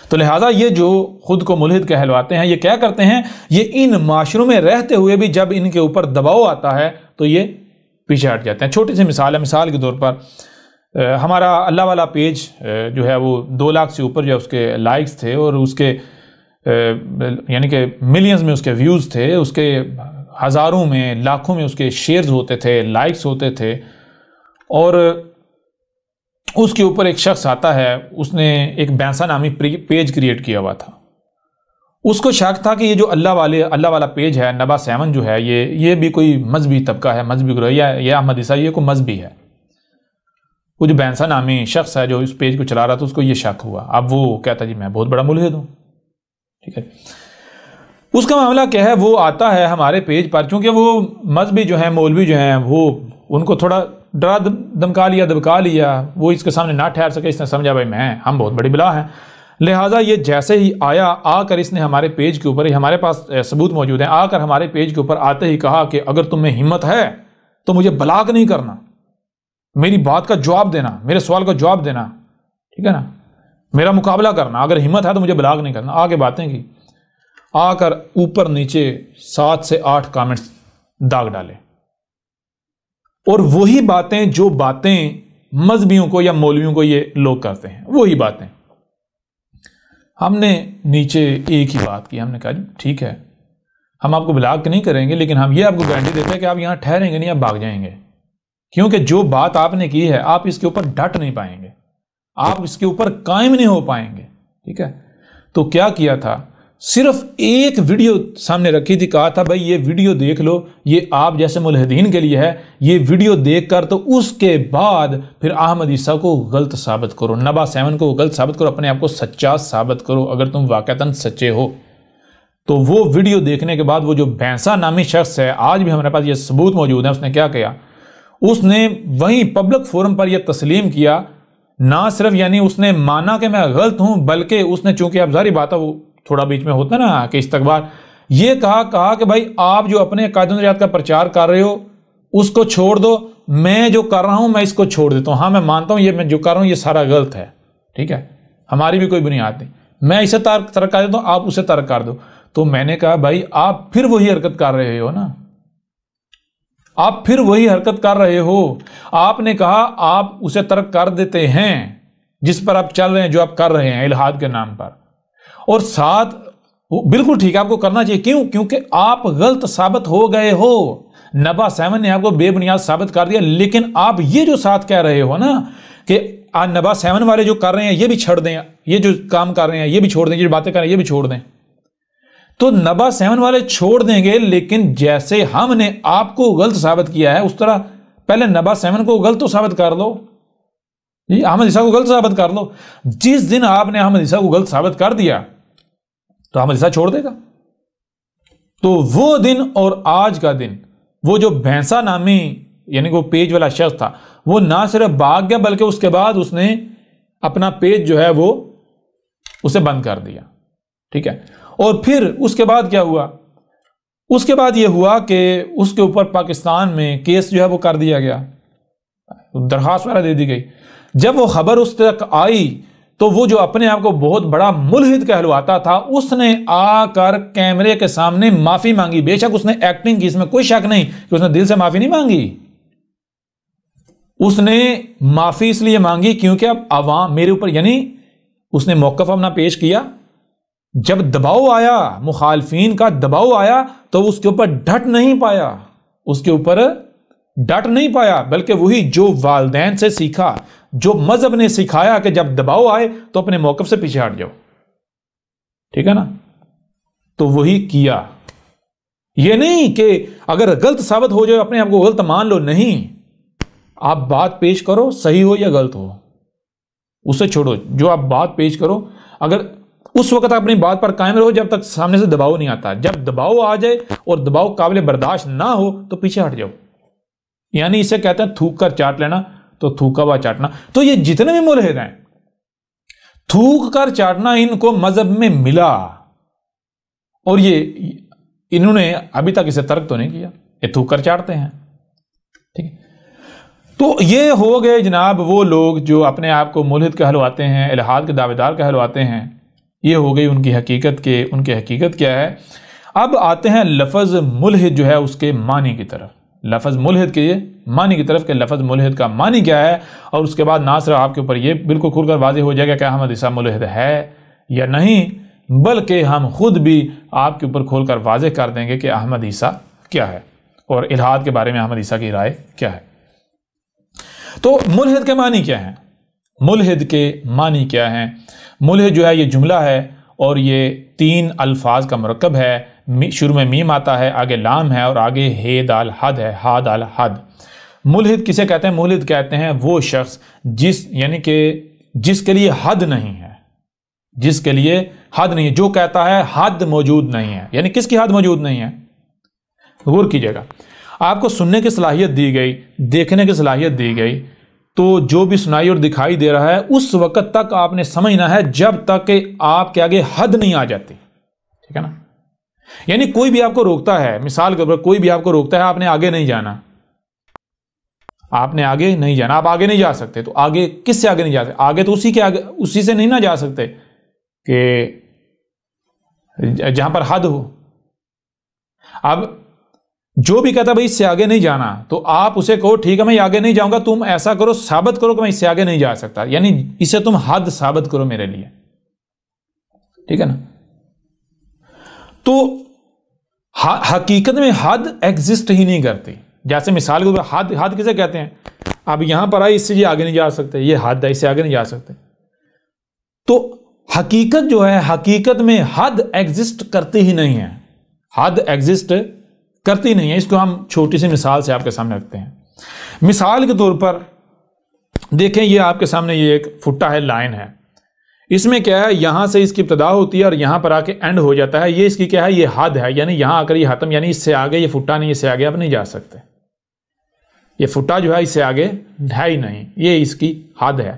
تو لہٰذا یہ جو خود کو ملحد کہلواتے ہیں یہ کیا کرتے ہیں؟ یہ ان معاشروں میں رہتے ہوئے بھی جب ان کے اوپر دباؤ آتا ہے تو یہ پیچھے ہٹ جاتے ہیں۔ چھوٹی سی مثال ہے، مثال کے طور پر ہمارا اللہ والا پیج جو ہے وہ 2 لاکھ سے اوپر جو اس کے لائکس تھے اور اس کے یعنی کہ ملینز میں اس کے ویوز تھے، اس کے ہزاروں میں لاکھوں میں اس کے شیئرز ہوتے تھے، لائکس ہوتے تھے، اور اس کے اوپر ایک شخص آتا ہے، اس نے ایک بینسا نامی پیج کریٹ کیا ہوا تھا، اس کو شک تھا کہ یہ جو اللہ والا پیج ہے نبا 7 جو ہے یہ بھی کوئی مذہبی طبقہ ہے، مذہبی گروہ، یا یہ احمد عیسیٰ یہ کوئی مذہبی ہے۔ وہ جو بینسا نامی شخص ہے جو اس پیج کو چلا رہا تھا، اس کو یہ شک ہوا۔ اب وہ کہتا جی میں بہت بڑا ملحد ہوں، ٹھیک ہے۔ اس کا معاملہ کیا ہے، وہ آتا ہے ہمارے پیج پر، چونکہ وہ مذہبی جو ہیں، مولوی جو ہیں، وہ ان کو تھوڑا ڈرا دبکا لیا، وہ اس کے سامنے نہ ٹھہر سکے، اس نے سمجھا بھائی ہم بہت بڑی بلا ہیں، لہٰذا یہ جیسے ہی آ کر اس نے ہمارے پیج کے اوپر، ہمارے پاس ثبوت موجود ہیں، آ کر ہمارے پیج کے اوپر آتے ہی کہا کہ اگر تم میں ہمت ہے تو مجھے بلاک نہیں کرنا، میری بات کا جواب دینا، میرے سوال کا جواب دینا، ٹھیک ہے نا، میرا مقابلہ کرنا، اگر ہمت ہے تو مجھے بلاک نہیں کرنا۔ آگے باتیں کی، آ کر اوپر نیچے 7 سے 8 کامنٹس داغ ڈالے، اور وہی باتیں جو باتیں مذہبیوں کو یا مولویوں کو یہ لوگ کرتے ہیں، وہی باتیں۔ ہم نے نیچے ایک ہی بات کی، ہم نے کہا جی ٹھیک ہے، ہم آپ کو بلاک نہیں کریں گے، لیکن ہم یہ آپ کو گارنٹی دیتے ہیں کہ آپ یہاں ٹھہریں گے نہیں، آپ بھاگ جائیں گے، کیونکہ جو بات آپ نے کی ہے آپ اس کے اوپر ڈٹ نہیں پائیں گے، آپ اس کے اوپر قائم نہیں ہو پائیں گے، ٹھیک ہے۔ تو کیا کیا تھا، صرف ایک ویڈیو سامنے رکھی تھی، کہا تھا بھائی یہ ویڈیو دیکھ لو، یہ آپ جیسے ملحدین کے لیے ہے، یہ ویڈیو دیکھ کر تو اس کے بعد پھر احمد عیسیٰ کو غلط ثابت کرو، نبا 7 کو غلط ثابت کرو، اپنے آپ کو سچا ثابت کرو اگر تم واقعتاً سچے ہو۔ تو وہ ویڈیو دیکھنے کے بعد وہ جو بینسا نامی شخص ہے، آج بھی ہمارے پاس یہ ثبوت موجود ہے، اس نے کیا کیا، اس نے وہیں پبلک فورم پر یہ تسلیم کیا، نہ صرف یعنی اس نے مانا کہ میں غلط ہوں، بلکہ اس نے، چونکہ اب ظاہری بات ہے وہ تھوڑا بیچ میں ہوتا ہے نا کہ استقبال، یہ کہا کہ بھائی آپ جو اپنے قاعدہ و نظریات کا پرچار کر رہے ہو اس کو چھوڑ دو، میں جو کر رہا ہوں میں اس کو چھوڑ دیتا ہوں، ہاں میں مانتا ہوں یہ میں جو کر رہا ہوں یہ سارا غلط ہے، ٹھیک ہے، ہماری بھی کوئی بنیاد نہیں، میں اسے ترک کر دیتا ہوں، آپ اسے ترک کر دو۔ تو میں نے کہا بھائی آپ پھر وہی حرکت کر رہے ہو نا، آپ پھر وہی حرکت کر رہے ہو، آپ نے کہا آپ اسے ترک کر دیتے ہیں جس پر آپ چل رہے ہیں، جو آپ کر رہے ہیں الہاد کے نام پر، اور ساتھ بالکل ٹھیک ہے آپ کو کرنا چاہیے، کیوں؟ کیونکہ آپ غلط ثابت ہو گئے ہو، نبا 7 نے آپ کو بے بنیاد ثابت کر دیا، لیکن آپ یہ جو ساتھ کہہ رہے ہو نا کہ نبا 7 والے جو کر رہے ہیں یہ بھی چھوڑ دیں، یہ جو کام کر رہے ہیں یہ بھی چھوڑ دیں، یہ جو باتیں کر رہے ہیں یہ بھی چھوڑ دیں، تو نبا 7 والے چھوڑ دیں گے، لیکن جیسے ہم نے آپ کو غلط ثابت کیا ہے اس طرح پہلے نبا 7 کو غلط تو ثابت کر لو، احمد عیسیٰ کو غلط ثابت کر لو۔ جس دن آپ نے احمد عیسیٰ کو غلط ثابت کر دیا تو احمد عیسیٰ چھوڑ دے گا۔ تو وہ دن اور آج کا دن، وہ جو بینسا نامی یعنی وہ پیج والا شخص تھا، وہ نہ صرف بھاگ گیا بلکہ اس کے بعد اس نے اپنا پیج جو ہے وہ اسے بند کر دیا، ٹھیک ہے۔ اور پھر اس کے بعد کیا ہوا، اس کے بعد یہ ہوا کہ اس کے اوپر پاکستان میں کیس جو ہے وہ کر دیا گیا، درخواست وغیرہ دے دی گئی۔ جب وہ خبر اس تک آئی تو وہ جو اپنے آپ کو بہت بڑا ملحد کہلواتا تھا، اس نے آ کر کیمرے کے سامنے معافی مانگی، بے شک اس نے ایکٹنگ کی، اس میں کوئی شک نہیں کہ اس نے دل سے معافی نہیں مانگی، اس نے معافی اس لیے مانگی کیونکہ اب عوام میرے اوپر، یعنی اس نے موقف اپنا پیش کیا، جب دباؤ آیا، مخالفین کا دباؤ آیا تو اس کے اوپر ڈٹ نہیں پایا، اس کے اوپر ڈٹ نہیں پایا، بلکہ وہی جو والدین سے سیکھا، جو مذہب نے سکھایا کہ جب دباؤ آئے تو اپنے موقف سے پیچھے ہٹ جاؤ، ٹھیک ہے نا، تو وہی کیا۔ یہ نہیں کہ اگر غلط ثابت ہو جائے اپنے آپ کو غلط مان لو، نہیں، آپ بات پیش کرو، صحیح ہو یا غلط ہو اسے چھوڑو، جو آپ بات پیش کرو اگر اس وقت اپنی بات پر قائم رہو جب تک سامنے سے دباؤ نہیں آتا، جب دباؤ آ جائے اور دباؤ قابل برداشت نہ ہو تو پیچھے ہٹ جاؤ، یعنی اسے کہتے ہیں تھوک کر چاٹ لینا، تو تھوکا ہوا چاٹنا۔ تو یہ جتنے بھی ملحد ہیں، تھوک کر چاٹنا ان کو مذہب میں ملا، اور یہ انہوں نے ابھی تک اسے ترک تو نہیں کیا، یہ تھوک کر چاٹتے ہیں، ٹھیک ہے۔ تو یہ ہو گئے جناب وہ لوگ جو اپنے آپ کو ملحد کہلواتے ہیں، الحاد کے دعوے دار کہلواتے ہیں، یہ ہو گئی ان کی حقیقت کیا ہے۔ اب آتے ہیں لفظ ملحد جو ہے اس کے معنی کی طرف، لفظ ملحد کے معنی کی طرف کہ لفظ ملحد کا معنی کیا ہے، اور اس کے بعد نہ صرف آپ کے اوپر یہ بالکل کھل کر واضح ہو جائے گا کہ احمد عیسیٰ ملحد ہے یا نہیں، بلکہ ہم خود بھی آپ کے اوپر کھول کر واضح کر دیں گے کہ احمد عیسیٰ کیا ہے اور الحاد کے بارے میں احمد عیسیٰ کی رائے کیا ہے۔ تو ملحد کے معنی کیا ہیں؟ ملحد کے معنی کیا ہیں؟ ملحد جو ہے یہ جملہ ہے اور یہ 3 الفاظ کا مرکب ہے، شروع میں میم آتا ہے، آگے لام ہے اور آگے ہے دال حد ہے، ہا دال حد۔ ملحد کسے کہتے ہیں؟ ملحد کہتے ہیں وہ شخص یعنی کہ جس کے لیے حد نہیں ہے، جس کے لیے حد نہیں ہے، جو کہتا ہے حد موجود نہیں ہے۔ یعنی کس کی حد موجود نہیں ہے؟ غور کیجئے گا، آپ کو سننے کی صلاحیت دی گئی، دیکھنے کی صلاحیت دی گئی، تو جو بھی سنائی اور دکھائی دے رہا ہے اس وقت تک آپ نے سمجھنا ہے جب تک کہ آپ کے آگے حد نہیں آ جاتی، ٹھیک ہے نا؟ یعنی کوئی بھی آپ کو روکتا ہے، مثال کے اوپر کوئی بھی آپ کو روکتا ہے، آپ نے آگے نہیں جانا، آپ نے آگے نہیں جانا، آپ آگے نہیں جا سکتے، تو آگے کس سے آگے نہیں جا سکتے؟ آگے تو اسی سے نہیں نہ جا سکتے کہ جہاں پر حد ہو۔ اب جو بھی کہتا ہے بھائی اس سے آگے نہیں جانا، تو آپ اسے کہو ٹھیک ہے میں آگے نہیں جاؤں گا، تم ایسا کرو ثابت کرو کہ میں اس سے آگے نہیں جا سکتا، یعنی اسے تم حد ثابت کرو میرے لیے، ٹھیک ہے نا؟ تو حقیقت میں حد ایگزسٹ ہی نہیں کرتی۔ جیسے مثال کے طور پر حد کسے کہتے ہیں؟ اب یہاں پر آئی، اس سے یہ آگے نہیں جا سکتے، یہ حد ہے، اس سے آگے نہیں جا سکتے۔ تو حقیقت جو ہے، حقیقت میں حد ایگزسٹ کرتی ہی نہیں ہے، حد ایگزسٹ کرتی نہیں ہے۔ اس کو ہم چھوٹی سی مثال سے آپ کے سامنے رکھتے ہیں۔ مثال کے طور پر دیکھیں، یہ آپ کے سامنے یہ ایک فٹا ہے، لائن ہے، اس میں کیا ہے، یہاں سے اس کی ابتدا ہوتی ہے اور یہاں پر آ کے اینڈ ہو جاتا ہے، یہ اس کی کیا ہے، یہ حد ہے، یعنی یہاں آ کر یہ ختم، یعنی اس سے آگے یہ فٹا نہیں، اس سے آگے آپ نہیں جا سکتے، یہ فٹا جو ہے اس سے آگے ہے ہی نہیں، یہ اس کی حد ہے،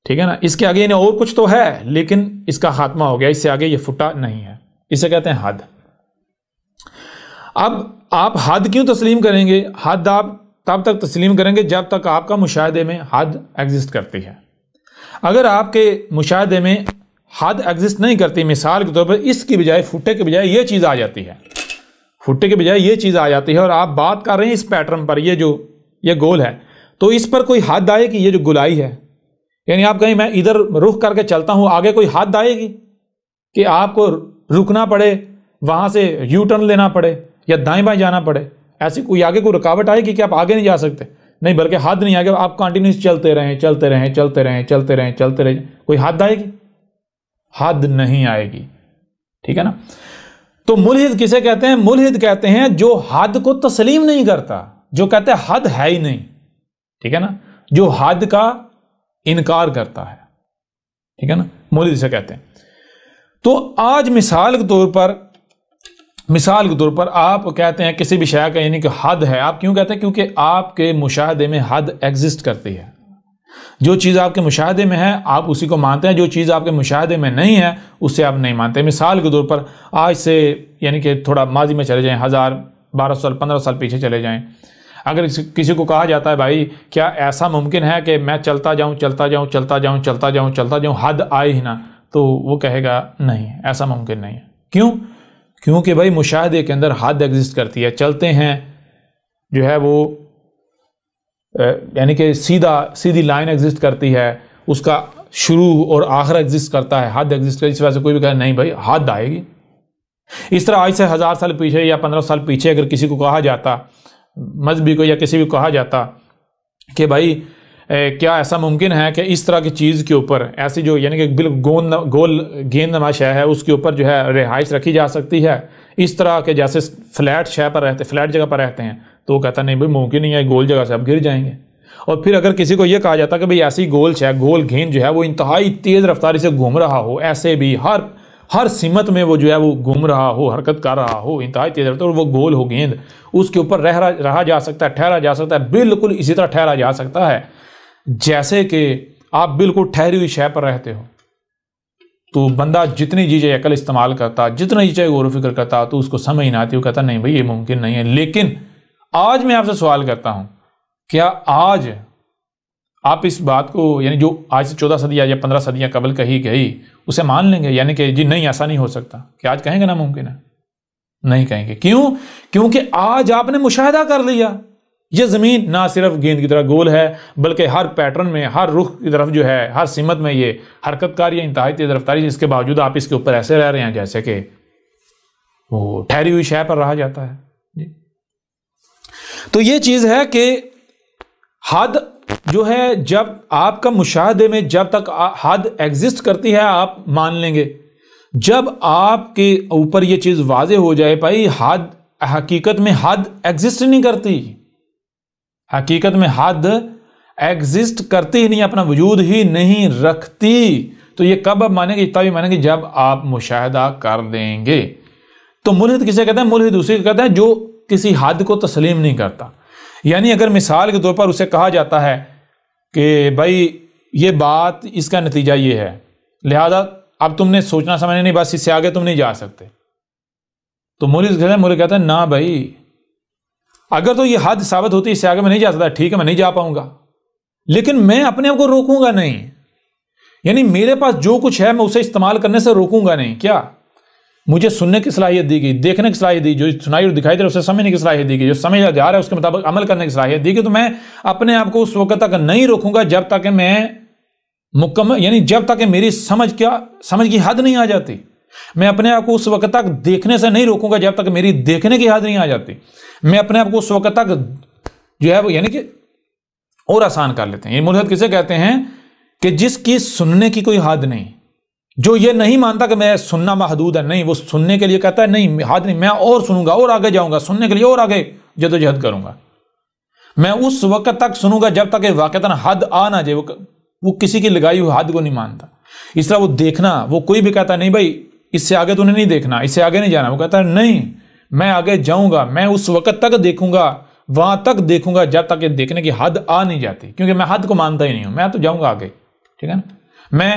ٹھیک ہے نا؟ اس کے آگے اور کچھ تو ہے لیکن اس کا خاتمہ ہو گیا، اس سے آگے یہ فٹا نہیں ہے، اسے کہتے ہیں حد۔ اب آپ حد کیوں تسلیم کریں گے؟ حد آپ تب تک تسلیم کریں گے جب تک آپ کا مشاہدے میں حد ایگزسٹ کرتی ہے۔ اگر آپ کے مشاہدے میں حد ایگزسٹ نہیں کرتی، مثال کے طور پر اس کی بجائے، فٹے کے بجائے یہ چیز آ جاتی ہے، فٹے کے بجائے یہ چیز آ جاتی ہے اور آپ بات کر رہے ہیں اس پیٹرن پر، یہ گول ہے، تو اس پر کوئی حد آئے گی؟ یہ جو گولائی ہے، یعنی آپ کہیں میں ادھر رخ کر کے چلتا ہوں، آگے کوئی حد آئے گی کہ آپ کو رکنا پڑے، وہاں سے یو ٹرن لینا پڑے یا دائیں بائیں جانا پڑے؟ ایسی کوئی آگے کوئی رکاوٹ آئے گی کہ آپ آگے نہیں جا سکتے؟ نہیں، بلکہ حد نہیں آئے گا، آپ کنٹینیوس چلتے رہیں، چلتے رہیں، چلتے رہیں، چلتے رہیں، چلتے رہیں، کوئی حد آئے گی؟ حد نہیں آئے گی، ٹھیک ہے نا؟ تو ملحد کسے کہتے ہیں؟ ملحد کہتے ہیں جو حد کو تسلیم نہیں کرتا، جو کہتے ہیں حد ہے ہی نہیں، ٹھیک ہے نا؟ جو حد کا انکار کرتا ہے، ٹھیک ہے نا؟ ملحد اسے کہتے ہیں۔ تو آج مثال کے طور پر آپ کہتے ہیں کسی بھی شے کا، یعنی کہ حد ہے، آپ کیوں کہتے ہیں؟ کیونکہ آپ کے مشاہدے میں حد ایگزسٹ کرتی ہے۔ جو چیز آپ کے مشاہدے میں ہے آپ اسی کو مانتے ہیں، جو چیز آپ کے مشاہدے میں نہیں ہے اسے آپ نہیں مانتے۔ مثال کے طور پر آج سے یعنی کہ تھوڑا ماضی میں چلے جائیں، 1000 12 سال 15 سال پیچھے چلے جائیں، اگر کسی کو کہا جاتا ہے بھائی کیا ایسا ممکن ہے کہ میں چلتا جاؤں چلتا جاؤں چلتا جاؤں چلتا جاؤں چلتا جاؤں، حد آئے ہی نہ، تو وہ کہے گا نہیں، ایسا ممکن نہیں ہے۔ کیوں؟ کیونکہ بھائی مشاہدے کے اندر حد ایگزسٹ کرتی ہے، چلتے ہیں جو ہے وہ یعنی کہ سیدھی لائن ایگزسٹ کرتی ہے، اس کا شروع اور آخر ایگزسٹ کرتا ہے، حد ایگزسٹ کرتی ہے، اس وجہ سے کوئی بھی کہے نہیں بھائی حد آئے گی۔ اس طرح آج سے 1000 سال پیچھے یا 15 سال پیچھے اگر کسی کو کہا جاتا، مذہبی کو یا کسی بھی کہا جاتا کہ بھائی کیا ایسا ممکن ہے کہ اس طرح کی چیز کے اوپر، ایسی جو یعنی کہ بالکل گول گیند نما شے ہے، اس کے اوپر جو ہے رہائش رکھی جا سکتی ہے، اس طرح کے جیسے فلیٹ شے پر رہتے، فلیٹ جگہ پر رہتے ہیں، تو وہ کہتا نہیں بھائی ممکن نہیں ہے، گول جگہ سے اب گر جائیں گے۔ اور پھر اگر کسی کو یہ کہا جاتا کہ بھئی ایسی گول شے، گول گیند جو ہے وہ انتہائی تیز رفتاری سے گھوم رہا ہو، ایسے بھی ہر سمت میں وہ جو ہے وہ گھوم رہا ہو، حرکت کر رہا ہو انتہائی تیز رفتار، اور وہ گول ہو گیند، اس کے اوپر رہا جا سکتا ہے، ٹھہرا جا سکتا ہے، بالکل اسی طرح ٹھہرا جا سکتا ہے جیسے کہ آپ بالکل ٹھہری ہوئی شے پر رہتے ہو۔ تو بندہ جتنی جی چاہے عقل استعمال کرتا، جتنا جی چاہے غور و فکر کرتا، تو اس کو سمجھ نہ آتی، وہ کہتا نہیں بھائی یہ ممکن نہیں ہے۔ لیکن آج میں آپ سے سوال کرتا ہوں، کیا آج آپ اس بات کو، یعنی جو آج سے 14 صدیاں یا 15 صدیاں قبل کہی گئی، اسے مان لیں گے؟ یعنی کہ جی نہیں ایسا نہیں ہو سکتا، کیا آج کہیں گے ناممکن ہے؟ نہیں کہیں گے۔ کیوں؟ کیونکہ آج آپ نے مشاہدہ کر لیا، یہ زمین نہ صرف گیند کی طرح گول ہے، بلکہ ہر پیٹرن میں، ہر رخ کی طرف جو ہے، ہر سمت میں یہ حرکت کاری ہے، انتہائی تیز رفتاری، اس کے باوجود آپ اس کے اوپر ایسے رہ رہے ہیں جیسے کہ وہ ٹھہری ہوئی شے پر رہا جاتا ہے۔ جی تو یہ چیز ہے کہ حد جو ہے، جب آپ کا مشاہدے میں جب تک حد ایگزسٹ کرتی ہے آپ مان لیں گے، جب آپ کے اوپر یہ چیز واضح ہو جائے بھائی حد حقیقت میں حد ایگزسٹ نہیں کرتی، حقیقت میں حد ایگزسٹ کرتی ہی نہیں، اپنا وجود ہی نہیں رکھتی، تو یہ کب آپ مانیں گے؟ تبھی مانیں گے جب آپ مشاہدہ کر دیں گے۔ تو ملحد کسے کہتے ہیں؟ ملحد اسے کہتے ہیں جو کسی حد کو تسلیم نہیں کرتا۔ یعنی اگر مثال کے طور پر اسے کہا جاتا ہے کہ بھائی یہ بات اس کا نتیجہ یہ ہے، لہذا اب تم نے سوچنا سمجھنا نہیں، بس اس سے آگے تم نہیں جا سکتے، تو ملحد کہتا ہے نا بھائی اگر تو یہ حد ثابت ہوتی اس سے آگے میں نہیں جا سکتا، ٹھیک ہے میں نہیں جا پاؤں گا، لیکن میں اپنے آپ کو روکوں گا نہیں، یعنی میرے پاس جو کچھ ہے میں اسے استعمال کرنے سے روکوں گا نہیں۔ کیا مجھے سننے کی صلاحیت دی گئی، دیکھنے کی صلاحیت دی، جو سنائی اور دکھائی دے رہا ہے اسے سمجھنے کی صلاحیت دی گئی، جو سمجھا جا رہا ہے اس کے مطابق عمل کرنے کی صلاحیت دی گئی، تو میں اپنے آپ کو اس وقت تک نہیں روکوں گا جب تک کہ میں مکمل، یعنی جب تک کہ میری سمجھ کی حد نہیں آ جاتی۔ میں اپنے آپ کو اس وقت تک دیکھنے سے نہیں روکوں گا جب تک میری دیکھنے کی حد نہیں آ جاتی۔ میں اپنے آپ کو اس وقت تک جو ہے وہ یعنی کہ اور آسان کر لیتے ہیں۔ یہ ملحد کسے کہتے ہیں؟ کہ جس کی سننے کی کوئی حد نہیں، جو یہ نہیں مانتا کہ میں سننا محدود ہے، نہیں، وہ سننے کے لیے کہتا ہے نہیں حد نہیں، میں اور سنوں گا اور آگے جاؤں گا، سننے کے لیے اور آگے جدوجہد کروں گا، میں اس وقت تک سنوں گا جب تک کہ واقعتاً حد آ نہ جائے۔ وہ کسی کی لگائی ہوئی حد کو نہیں مانتا۔ اس طرح وہ دیکھنا، وہ کوئی بھی کہتا ہے نہیں بھائی اس سے آگے تو نہیں دیکھنا، اس سے آگے نہیں جانا، وہ کہتا ہے نہیں میں آگے جاؤں گا، میں اس وقت تک دیکھوں گا، وہاں تک دیکھوں گا جب تک کہ دیکھنے کی حد آ نہیں جاتی، کیونکہ میں حد کو مانتا ہی نہیں ہوں، میں تو جاؤں گا آگے، ٹھیک ہے نا، میں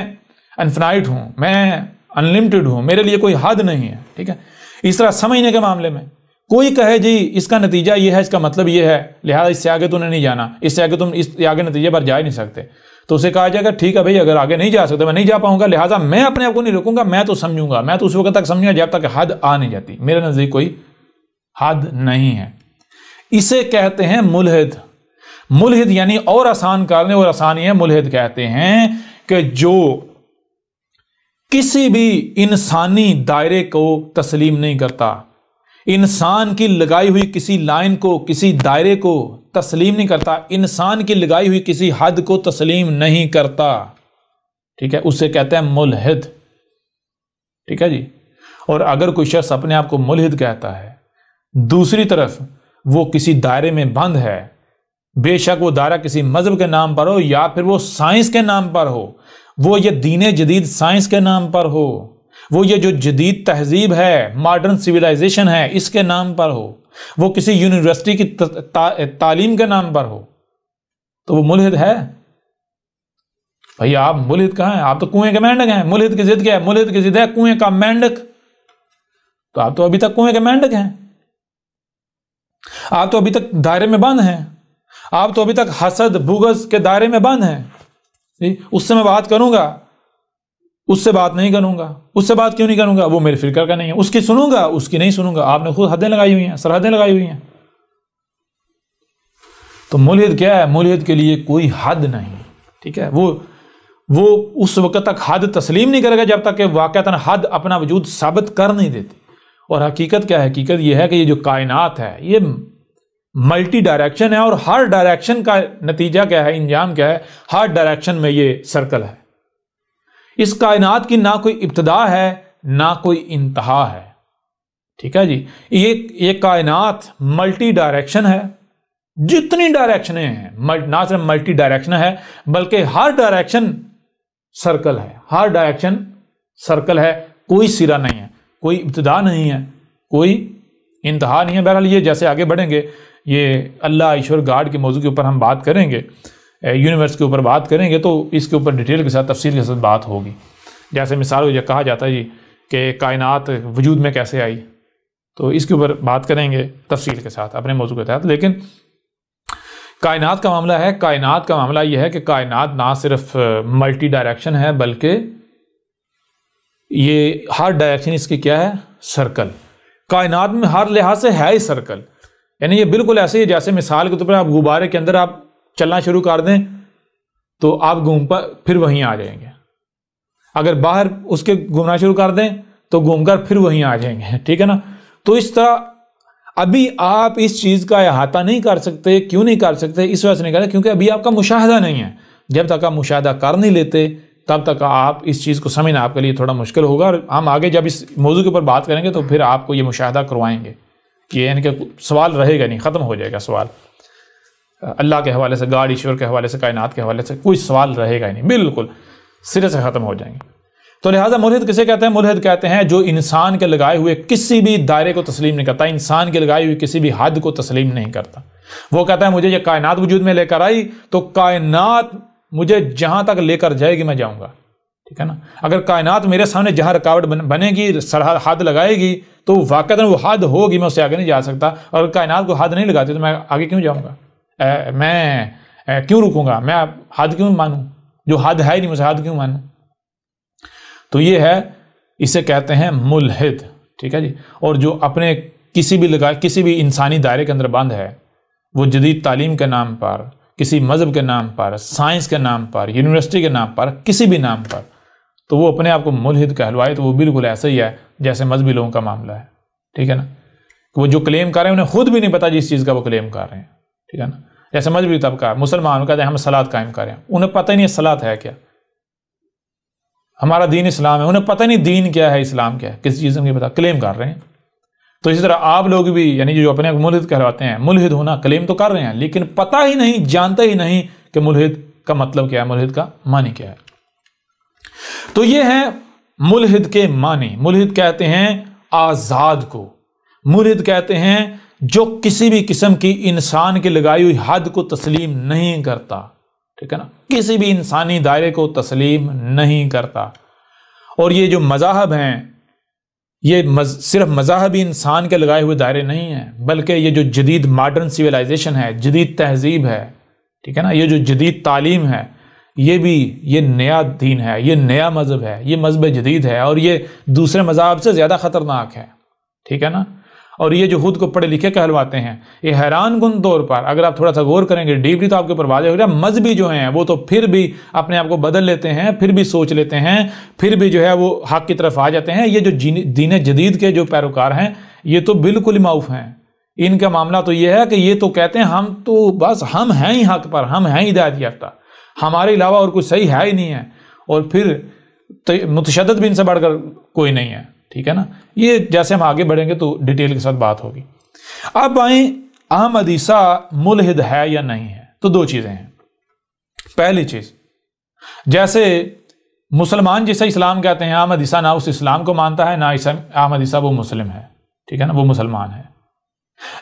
انفینائٹ ہوں، میں انلمیٹڈ ہوں، میرے لیے کوئی حد نہیں ہے، ٹھیک ہے۔ اس طرح سمجھنے کے معاملے میں کوئی کہے جی اس کا نتیجہ یہ ہے، اس کا مطلب یہ ہے، لہذا اس سے آگے تو نہیں جانا، اس سے آگے تم اس آگے نتیجے پر جا ہی نہیں سکتے، تو اسے کہا جائے گا ٹھیک ہے بھائی اگر آگے نہیں جا سکتے، میں نہیں جا پاؤں گا، لہٰذا میں اپنے آپ کو نہیں روکوں گا، میں تو سمجھوں گا، میں تو اس وقت تک سمجھوں گا جب تک حد آ نہیں جاتی، میرے نزدیک کوئی حد نہیں ہے۔ اسے کہتے ہیں ملحد۔ ملحد یعنی اور آسان کرنے اور آسانی ہے، ملحد کہتے ہیں کہ جو کسی بھی انسانی دائرے کو تسلیم نہیں کرتا، انسان کی لگائی ہوئی کسی لائن کو، کسی دائرے کو تسلیم نہیں کرتا، انسان کی لگائی ہوئی کسی حد کو تسلیم نہیں کرتا، ٹھیک ہے، اسے کہتے ہیں ملحد، ٹھیک ہے جی۔ اور اگر کوئی شخص اپنے آپ کو ملحد کہتا ہے، دوسری طرف وہ کسی دائرے میں بند ہے، بے شک وہ دائرہ کسی مذہب کے نام پر ہو یا پھر وہ سائنس کے نام پر ہو، وہ یہ دین جدید سائنس کے نام پر ہو، وہ یہ جو جدید تہذیب ہے، ماڈرن سویلائزیشن ہے، اس کے نام پر ہو، وہ کسی یونیورسٹی کی تعلیم کے نام پر ہو، تو وہ ملحد ہے۔ بھئی آپ ملحد کہاں ہیں؟ آپ تو کنویں کے مینڈک ہیں۔ ملحد کی ضد کیا ہے؟ ملحد کی ضد ہے کنویں کا مینڈک، تو آپ تو ابھی تک کنویں کے مینڈک ہیں، آپ تو ابھی تک دائرے میں بند ہیں، آپ تو ابھی تک حسد بغض کے دائرے میں بند ہیں۔ اس سے میں بات کروں گا، اس سے بات نہیں کروں گا، اس سے بات کیوں نہیں کروں گا؟ وہ میرے فکر کا نہیں ہے، اس کی سنوں گا، اس کی نہیں سنوں گا۔ آپ نے خود حدیں لگائی ہوئی ہیں، سرحدیں لگائی ہوئی ہیں۔ تو ملحد کیا ہے؟ ملحد کے لیے کوئی حد نہیں، ٹھیک ہے، وہ اس وقت تک حد تسلیم نہیں کرے گا جب تک کہ واقعتاً حد اپنا وجود ثابت کر نہیں دیتی۔ اور حقیقت کیا ہے؟ حقیقت یہ ہے کہ یہ جو کائنات ہے یہ ملٹی ڈائریکشن ہے، اور ہر ڈائریکشن کا نتیجہ کیا ہے، انجام کیا ہے؟ ہر ڈائریکشن میں یہ سرکل ہے۔ اس کائنات کی نہ کوئی ابتدا ہے نہ کوئی انتہا ہے، ٹھیک ہے جی۔ یہ کائنات ملٹی ڈائریکشن ہے، جتنی ڈائریکشنیں ہیں نہ صرف ملٹی ڈائریکشن ہے بلکہ ہر ڈائریکشن سرکل ہے، ہر ڈائریکشن سرکل ہے، کوئی سرا نہیں ہے، کوئی ابتدا نہیں ہے، کوئی انتہا نہیں ہے۔ بہرحال یہ جیسے آگے بڑھیں گے، یہ اللہ ایشور گاڈ کے موضوع کے اوپر ہم بات کریں گے، یونیورس کے اوپر بات کریں گے، تو اس کے اوپر ڈیٹیل کے ساتھ تفصیل کے ساتھ بات ہوگی۔ جیسے مثال جو کہا جاتا ہے جی کہ کائنات وجود میں کیسے آئی، تو اس کے اوپر بات کریں گے تفصیل کے ساتھ اپنے موضوع کے تحت۔ لیکن کائنات کا معاملہ ہے، کائنات کا معاملہ یہ ہے کہ کائنات نہ صرف ملٹی ڈائریکشن ہے بلکہ یہ ہر ڈائریکشن اس کی کیا ہے؟ سرکل۔ کائنات میں ہر لحاظ سے ہے ہی سرکل، یعنی یہ بالکل ایسے ہی جیسے مثال کے طور پر آپ غبارے کے اندر آپ چلنا شروع کر دیں تو آپ گھوم پر پھر وہیں آ جائیں گے، اگر باہر اس کے گھومنا شروع کر دیں تو گھوم کر پھر وہیں آ جائیں گے، ٹھیک ہے نا۔ تو اس طرح ابھی آپ اس چیز کا احاطہ نہیں کر سکتے۔ کیوں نہیں کر سکتے؟ اس وجہ سے نہیں کر سکتے کیونکہ ابھی آپ کا مشاہدہ نہیں ہے۔ جب تک آپ مشاہدہ کر نہیں لیتے تب تک آپ اس چیز کو سمجھنا آپ کے لیے تھوڑا مشکل ہوگا، اور ہم آگے جب اس موضوع کے اوپر بات کریں گے تو پھر آپ کو یہ مشاہدہ کروائیں گے کہ یعنی کہ سوال رہے گا نہیں، ختم ہو جائے گا سوال اللہ کے حوالے سے، گاڈ ایشور کے حوالے سے، کائنات کے حوالے سے کوئی سوال رہے گا ہی نہیں، بالکل سرے سے ختم ہو جائیں گے۔ تو لہٰذا ملحد کسے کہتے ہیں؟ ملحد کہتے ہیں جو انسان کے لگائے ہوئے کسی بھی دائرے کو تسلیم نہیں کرتا، انسان کے لگائی ہوئی کسی بھی حد کو تسلیم نہیں کرتا۔ وہ کہتا ہے مجھے یہ کائنات وجود میں لے کر آئی تو کائنات مجھے جہاں تک لے کر جائے گی میں جاؤں گا، ٹھیک ہے نا۔ اگر کائنات میرے سامنے جہاں رکاوٹ بنے گی، حد لگائے گی تو واقعاً وہ حد ہوگی، میں اس سے آگے نہیں جا سکتا، اور کائنات کو حد نہیں لگاتی تو میں آگے کیوں جاؤں گا، میں کیوں رکوں گا، میں حد کیوں مانوں، جو حد ہے ہی نہیں مجھے حد کیوں مانوں۔ تو یہ ہے، اسے کہتے ہیں ملحد، ٹھیک ہے جی۔ اور جو اپنے کسی بھی انسانی دائرے کے اندر بند ہے، وہ جدید تعلیم کے نام پر، کسی مذہب کے نام پر، سائنس کے نام پر، یونیورسٹی کے نام پر، کسی بھی نام پر، تو وہ اپنے آپ کو ملحد کہلوائے تو وہ بالکل ایسا ہی ہے جیسے مذہبی لوگوں کا معاملہ ہے، ٹھیک ہے نا۔ وہ جو کلیم کر رہے ہیں انہیں خود بھی نہیں پتا جس چیز کا وہ کلیم کر رہے ہیں، ٹھیک ہے نا۔ جیسے مذہبی طبقہ مسلمان کہتے ہیں ہم صلاۃ قائم کر رہے ہیں، انہیں پتہ ہی نہیں صلاۃ ہے کیا، ہمارا دین اسلام ہے، انہیں پتہ نہیں دین کیا ہے، اسلام کیا ہے، کسی چیز میں پتا، کلیم کر رہے ہیں۔ تو اسی طرح آپ لوگ بھی، یعنی جو اپنے ملحد کہلاتے ہیں، ملحد ہونا کلیم تو کر رہے ہیں لیکن پتہ ہی نہیں، جانتے ہی نہیں کہ ملحد کا مطلب کیا ہے، ملحد کا معنی کیا ہے۔ تو یہ ہے ملحد کے معنی۔ ملحد کہتے ہیں آزاد کو، ملحد کہتے ہیں جو کسی بھی قسم کی انسان کی لگائی ہوئی حد کو تسلیم نہیں کرتا، ٹھیک ہے نا، کسی بھی انسانی دائرے کو تسلیم نہیں کرتا۔ اور یہ جو مذاہب ہیں، یہ صرف مذاہبی انسان کے لگائے ہوئے دائرے نہیں ہیں، بلکہ یہ جو جدید ماڈرن سویلائزیشن ہے، جدید تہذیب ہے، ٹھیک ہے نا، یہ جو جدید تعلیم ہے، یہ نیا دین ہے، یہ نیا مذہب ہے، یہ مذہب جدید ہے، اور یہ دوسرے مذاہب سے زیادہ خطرناک ہے، ٹھیک ہے نا۔ اور یہ جو خود کو پڑھے لکھے کہلواتے ہیں، یہ حیران کن طور پر اگر آپ تھوڑا سا غور کریں گے ڈیپلی تو آپ کے اوپر واضح ہو جائے گا، مذہبی جو ہیں وہ تو پھر بھی اپنے آپ کو بدل لیتے ہیں، پھر بھی سوچ لیتے ہیں، پھر بھی جو ہے وہ حق کی طرف آ جاتے ہیں۔ یہ جو دین جدید کے جو پیروکار ہیں یہ تو بالکل ہی معاف ہیں۔ ان کا معاملہ تو یہ ہے کہ یہ تو کہتے ہیں ہم تو بس ہم ہیں ہی حق پر، ہم ہیں ہدایت یافتہ، ہمارے علاوہ اور کچھ صحیح ہے ہی نہیں ہے، اور پھر متشدد بھی ان سے بڑھ کر کوئی نہیں ہے، ٹھیک ہے نا۔ یہ جیسے ہم آگے بڑھیں گے تو ڈیٹیل کے ساتھ بات ہوگی۔ اب آئیں احمد عیسیٰ ملحد ہے یا نہیں ہے، تو دو چیزیں ہیں۔ پہلی چیز، جیسے مسلمان جسے اسلام کہتے ہیں، احمد عیسیٰ نہ اس اسلام کو مانتا ہے، نہ احمد عیسیٰ وہ مسلم ہے، ٹھیک ہے نا، وہ مسلمان ہے۔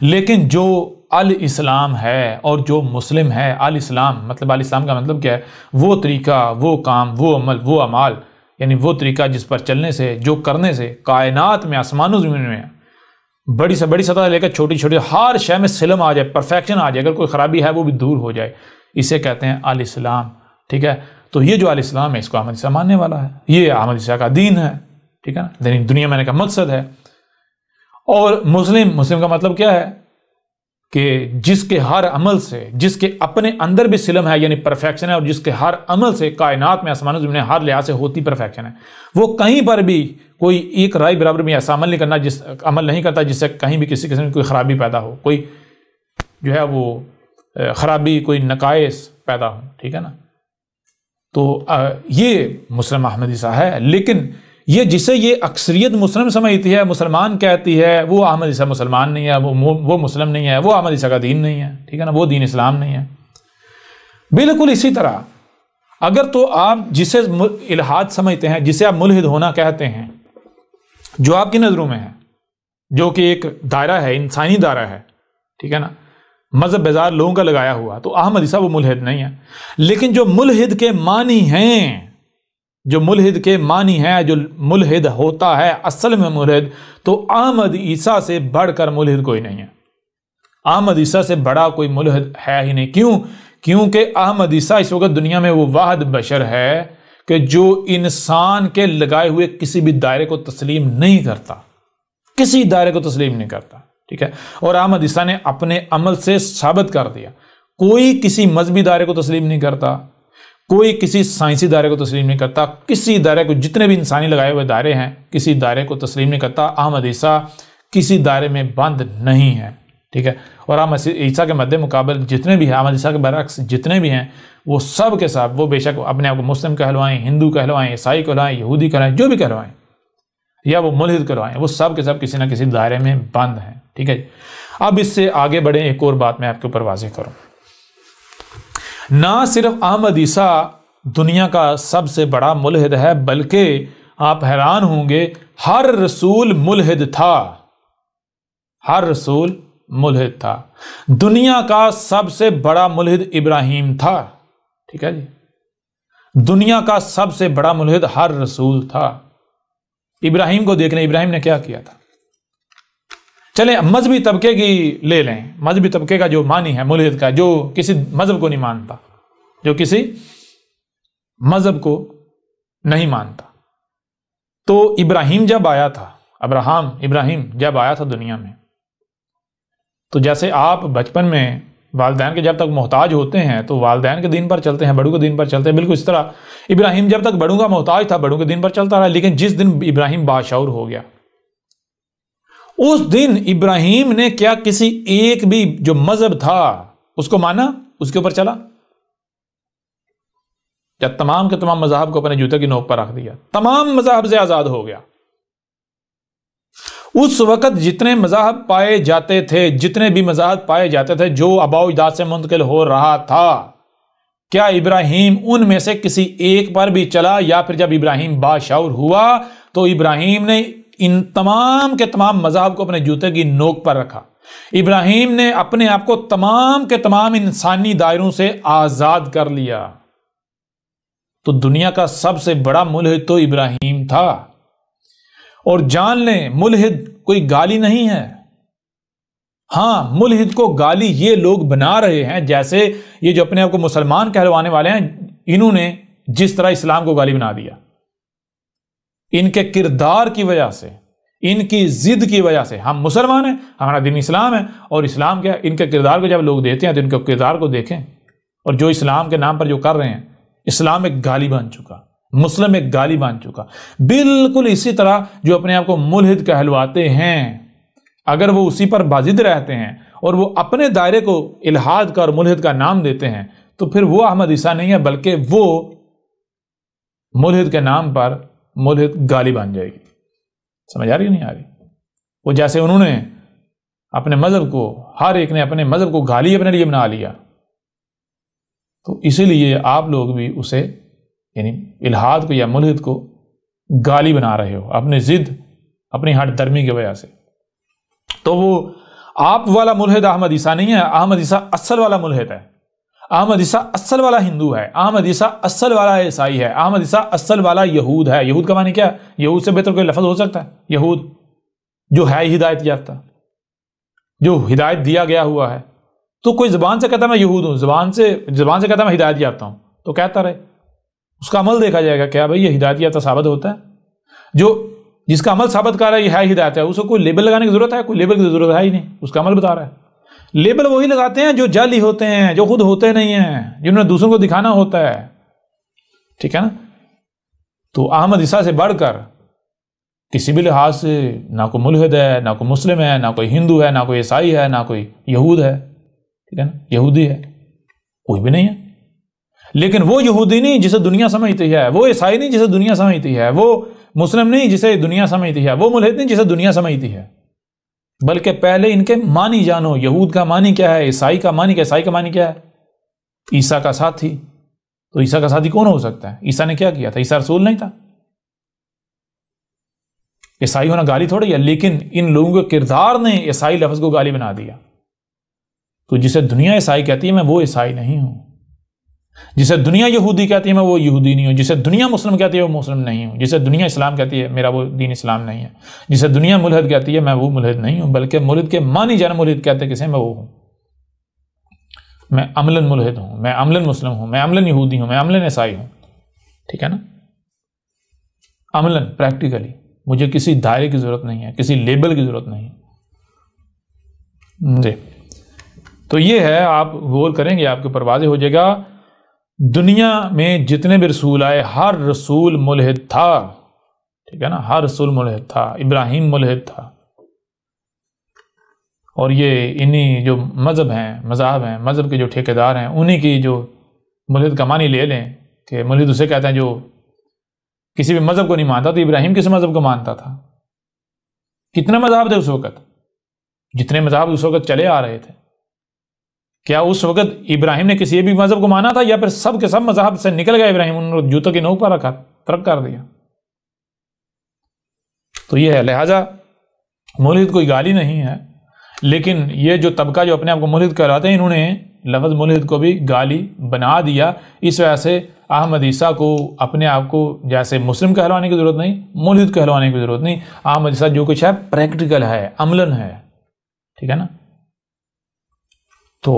لیکن جو الاسلام ہے اور جو مسلم ہے، الاسلام کا مطلب کیا ہے؟ وہ طریقہ، وہ کام، وہ عمل، وہ اعمال، یعنی وہ طریقہ جس پر چلنے سے، جو کرنے سے کائنات میں، آسمان و زمین میں، بڑی سے بڑی سطح لے کر چھوٹی چھوٹی ہر شے میں سلم آ جائے، پرفیکشن آ جائے، اگر کوئی خرابی ہے وہ بھی دور ہو جائے، اسے کہتے ہیں الاسلام، ٹھیک ہے۔ تو یہ جو الاسلام ہے اس کو احمد عیسیٰ ماننے والا ہے، یہ احمد عیسیٰ کا دین ہے، ٹھیک ہے نا، دنیا میں نے کا مقصد ہے۔ اور مسلم کا مطلب کیا ہے کہ جس کے ہر عمل سے، جس کے اپنے اندر بھی سلم ہے یعنی پرفیکشن ہے، اور جس کے ہر عمل سے کائنات میں، آسمان و زمین ہر لحاظ سے ہوتی پرفیکشن ہے، وہ کہیں پر بھی کوئی ایک رائے برابر بھی ایسا عمل نہیں کرتا جس سے کہیں بھی کسی قسم کی کوئی خرابی پیدا ہو، کوئی جو ہے وہ خرابی، کوئی نقائص پیدا ہو، ٹھیک ہے نا۔ تو یہ مسلم احمد عیسیٰ ہے۔ لیکن یہ جسے یہ اکثریت مسلم سمجھتی ہے، مسلمان کہتی ہے، وہ احمد عیسیٰ مسلمان نہیں ہے، وہ مسلم نہیں ہے، وہ احمد عیسیٰ کا دین نہیں ہے، ٹھیک ہے نا، وہ دین اسلام نہیں ہے۔ بالکل اسی طرح اگر تو آپ جسے الحاد سمجھتے ہیں، جسے آپ ملحد ہونا کہتے ہیں، جو آپ کی نظروں میں ہے، جو کہ ایک دائرہ ہے، انسانی دائرہ ہے، ٹھیک ہے نا، مذہب بیزار لوگوں کا لگایا ہوا، تو احمد عیسیٰ وہ ملحد نہیں ہے۔ لیکن جو ملحد کے معنی ہیں، جو ملحد کے معنی ہے، جو ملحد ہوتا ہے اصل میں ملحد، تو احمد عیسیٰ سے بڑھ کر ملحد کوئی نہیں ہے۔ احمد عیسیٰ سے بڑا کوئی ملحد ہے ہی نہیں۔ کیوں؟ کیونکہ احمد عیسیٰ اس وقت دنیا میں وہ واحد بشر ہے کہ جو انسان کے لگائے ہوئے کسی بھی دائرے کو تسلیم نہیں کرتا، کسی دائرے کو تسلیم نہیں کرتا، ٹھیک ہے۔ اور احمد عیسیٰ نے اپنے عمل سے ثابت کر دیا، کوئی کسی مذہبی دائرے کو تسلیم نہیں کرتا، کوئی کسی سائنسی دائرے کو تسلیم نہیں کرتا، کسی دائرے کو، جتنے بھی انسانی لگائے ہوئے دائرے ہیں، کسی دائرے کو تسلیم نہیں کرتا۔ احمد عیسیٰ کسی دائرے میں بند نہیں ہے، ٹھیک ہے. اور احمد عیسیٰ کے مد مقابل جتنے بھی ہیں، احمد عیسیٰ کے برعکس جتنے بھی ہیں، وہ سب کے ساتھ وہ بے شک اپنے آپ کو مسلم کہلوائیں، ہندو کہلوائیں، عیسائی کہلوائیں، یہودی کہلوائیں، جو بھی کہلوائیں، یا وہ ملحد کہلوائیں، وہ سب کے سب کسی نہ کسی دائرے میں بند ہیں. ٹھیک ہے. اب اس سے آگے بڑھیں، ایک اور بات میں آپ کے اوپر واضح کروں. نہ صرف احمد عیسیٰ دنیا کا سب سے بڑا ملحد ہے، بلکہ آپ حیران ہوں گے ہر رسول ملحد تھا. ہر رسول ملحد تھا. دنیا کا سب سے بڑا ملحد ابراہیم تھا. ٹھیک ہے جی. دنیا کا سب سے بڑا ملحد ہر رسول تھا. ابراہیم کو دیکھ لیں، ابراہیم نے کیا کیا تھا. چلیں مذہبی طبقے کی لے لیں، مذہبی طبقے کا جو معنی ہے ملحد کا، جو کسی مذہب کو نہیں مانتا، جو کسی مذہب کو نہیں مانتا. تو ابراہیم جب آیا تھا، ابراہیم جب آیا تھا دنیا میں، تو جیسے آپ بچپن میں والدین کے جب تک محتاج ہوتے ہیں تو والدین کے دین پر چلتے ہیں، بڑوں کے دین پر چلتے ہیں، بالکل اس طرح ابراہیم جب تک بڑوں کا محتاج تھا بڑوں کے دین پر چلتا رہا. لیکن جس دن ابراہیم باشعور ہو گیا، اس دن ابراہیم نے کیا کسی ایک بھی جو مذہب تھا اس کو مانا، اس کے اوپر چلا؟ یا تمام کے تمام مذاہب کو اپنے جوتے کی نوک پر رکھ دیا، تمام مذاہب سے آزاد ہو گیا؟ اس وقت جتنے مذاہب پائے جاتے تھے، جتنے بھی مذاہب پائے جاتے تھے جو آباء و اجداد سے منتقل ہو رہا تھا، کیا ابراہیم ان میں سے کسی ایک پر بھی چلا؟ یا پھر جب ابراہیم باشعور ہوا تو ابراہیم نے ان تمام کے تمام مذاہب کو اپنے جوتے کی نوک پر رکھا. ابراہیم نے اپنے آپ کو تمام کے تمام انسانی دائروں سے آزاد کر لیا. تو دنیا کا سب سے بڑا ملحد تو ابراہیم تھا. اور جان لیں ملحد کوئی گالی نہیں ہے. ہاں، ملحد کو گالی یہ لوگ بنا رہے ہیں، جیسے یہ جو اپنے آپ کو مسلمان کہلوانے والے ہیں، انہوں نے جس طرح اسلام کو گالی بنا دیا، ان کے کردار کی وجہ سے، ان کی ضد کی وجہ سے. ہم مسلمان ہیں، ہمارا دین اسلام ہے، اور اسلام کیا، ان کے کردار کو جب لوگ دیتے ہیں تو ان کے کردار کو دیکھیں. اور جو اسلام کے نام پر جو کر رہے ہیں، اسلام ایک گالی بن چکا، مسلم ایک گالی بن چکا. بالکل اسی طرح جو اپنے آپ کو ملحد کہلواتے ہیں، اگر وہ اسی پر بازد رہتے ہیں اور وہ اپنے دائرے کو الحاد کا اور ملحد کا نام دیتے ہیں، تو پھر وہ احمد عیسیٰ نہیں ہے، بلکہ وہ ملحد کے نام پر ملحد گالی بن جائے گی. سمجھ آ رہی نہیں آ رہی؟ وہ جیسے انہوں نے اپنے مذہب کو، ہر ایک نے اپنے مذہب کو گالی اپنے لیے بنا لیا، تو اسی لیے آپ لوگ بھی اسے، یعنی الحاد کو یا ملحد کو گالی بنا رہے ہو اپنے ضد، اپنی ہٹ درمی کی وجہ سے. تو وہ آپ والا ملحد احمد عیسیٰ نہیں ہے. احمد عیسیٰ اصل والا ملحد ہے. احمد عیسیٰ اصل والا ہندو ہے. احمد عیسیٰ اصل والا عیسائی ہے. احمد عیسیٰ اصل والا یہود ہے. یہود کا معنی کیا ہے؟ یہود سے بہتر کوئی لفظ ہو سکتا ہے؟ یہود جو ہے ہدایت یافتہ، جو ہدایت دیا گیا ہوا ہے. تو کوئی زبان سے کہتا ہے میں یہود ہوں، زبان سے کہتا ہے میں ہدایت یافتہ ہوں، تو کہتا رہے، اس کا عمل دیکھا جائے گا. کیا بھائی یہ ہدایت یافتہ ثابت ہوتا ہے؟ جو جس کا عمل ثابت کر رہا ہے یہ ہے ہدایت ہے، اس کو کوئی لیبل لگانے کی ضرورت ہے؟ کوئی لیبل کی ضرورت ہے ہی نہیں، اس کا عمل بتا رہا ہے. لیبل وہی لگاتے ہیں جو جعلی ہوتے ہیں، جو خود ہوتے نہیں ہیں، جنہوں نے دوسروں کو دکھانا ہوتا ہے. ٹھیک ہے نا؟ تو احمد عیسیٰ سے بڑھ کر کسی بھی لحاظ سے نہ کوئی ملحد ہے، نہ کوئی مسلم ہے، نہ کوئی ہندو ہے، نہ کوئی عیسائی ہے، نہ کوئی یہود ہے. ٹھیک ہے نا؟ یہودی ہے، کوئی بھی نہیں ہے. لیکن وہ یہودی نہیں جسے دنیا سمجھتی ہے، وہ عیسائی نہیں جسے دنیا سمجھتی ہے، وہ مسلم نہیں جسے دنیا سمجھتی ہے، وہ ملحد نہیں جسے دنیا سمجھتی ہے. بلکہ پہلے ان کے معنی جانو. یہود کا معنی کیا ہے؟ عیسائی کا معنی کیا ہے؟ عیسائی کا معنی کیا ہے؟ عیسیٰ کا ساتھی. تو عیسیٰ کا ساتھی کون ہو سکتا ہے؟ عیسیٰ نے کیا کیا تھا؟ عیسیٰ رسول نہیں تھا. عیسائی ہونا گالی تھوڑی ہے، لیکن ان لوگوں کے کردار نے عیسائی لفظ کو گالی بنا دیا. تو جسے دنیا عیسائی کہتی ہے میں وہ عیسائی نہیں ہوں، جسے دنیا یہودی کہتی ہے میں وہ یہودی نہیں ہوں، جسے دنیا مسلم کہتی ہے وہ مسلم نہیں ہوں، جسے دنیا اسلام کہتی ہے میرا وہ دین اسلام نہیں ہے، جسے دنیا ملحد کہتی ہے میں وہ ملحد نہیں ہوں. بلکہ ملحد کے معنی جانا ملحد کہتے ہیں کسے؟ میں وہ ہوں، میں عملاً ملحد ہوں، میں عملاً مسلم ہوں، میں عملاً یہودی ہوں، میں عملاً عیسائی ہوں. ٹھیک ہے نا؟ عملاً، پریکٹیکلی مجھے کسی دائرے کی ضرورت نہیں ہے، کسی لیبل کی ضرورت نہیں ہے. جی تو یہ ہے، آپ غور کریں گے آپ کے اوپر واضح ہو جائے گا. دنیا میں جتنے بھی رسول آئے ہر رسول ملحد تھا. ٹھیک ہے نا؟ ہر رسول ملحد تھا. ابراہیم ملحد تھا، اور یہ انہی جو مذہب ہیں مذہب کے جو ٹھیکیدار ہیں انہی کی جو ملحد کا معنی لے لیں کہ ملحد اسے کہتے ہیں جو کسی بھی مذہب کو نہیں مانتا. تو ابراہیم کس مذہب کو مانتا تھا؟ کتنے مذاہب تھے اس وقت؟ جتنے مذاہب اس وقت چلے آ رہے تھے، کیا اس وقت ابراہیم نے کسی بھی مذہب کو مانا تھا، یا پھر سب کے سب مذاہب سے نکل گئے ابراہیم، انہوں نے جوتوں کی نوک پر رکھا، ترک کر دیا؟ تو یہ ہے. لہٰذا ملحد کوئی گالی نہیں ہے، لیکن یہ جو طبقہ جو اپنے آپ کو ملحد کہلاتے ہیں، انہوں نے لفظ ملحد کو بھی گالی بنا دیا. اس وجہ سے احمد عیسیٰ کو اپنے آپ کو جیسے مسلم کہلوانے کی ضرورت نہیں، ملحد کہلوانے کی ضرورت نہیں. احمد عیسیٰ جو کچھ ہے پریکٹیکل ہے، عملاً ہے. ٹھیک ہے نا؟ تو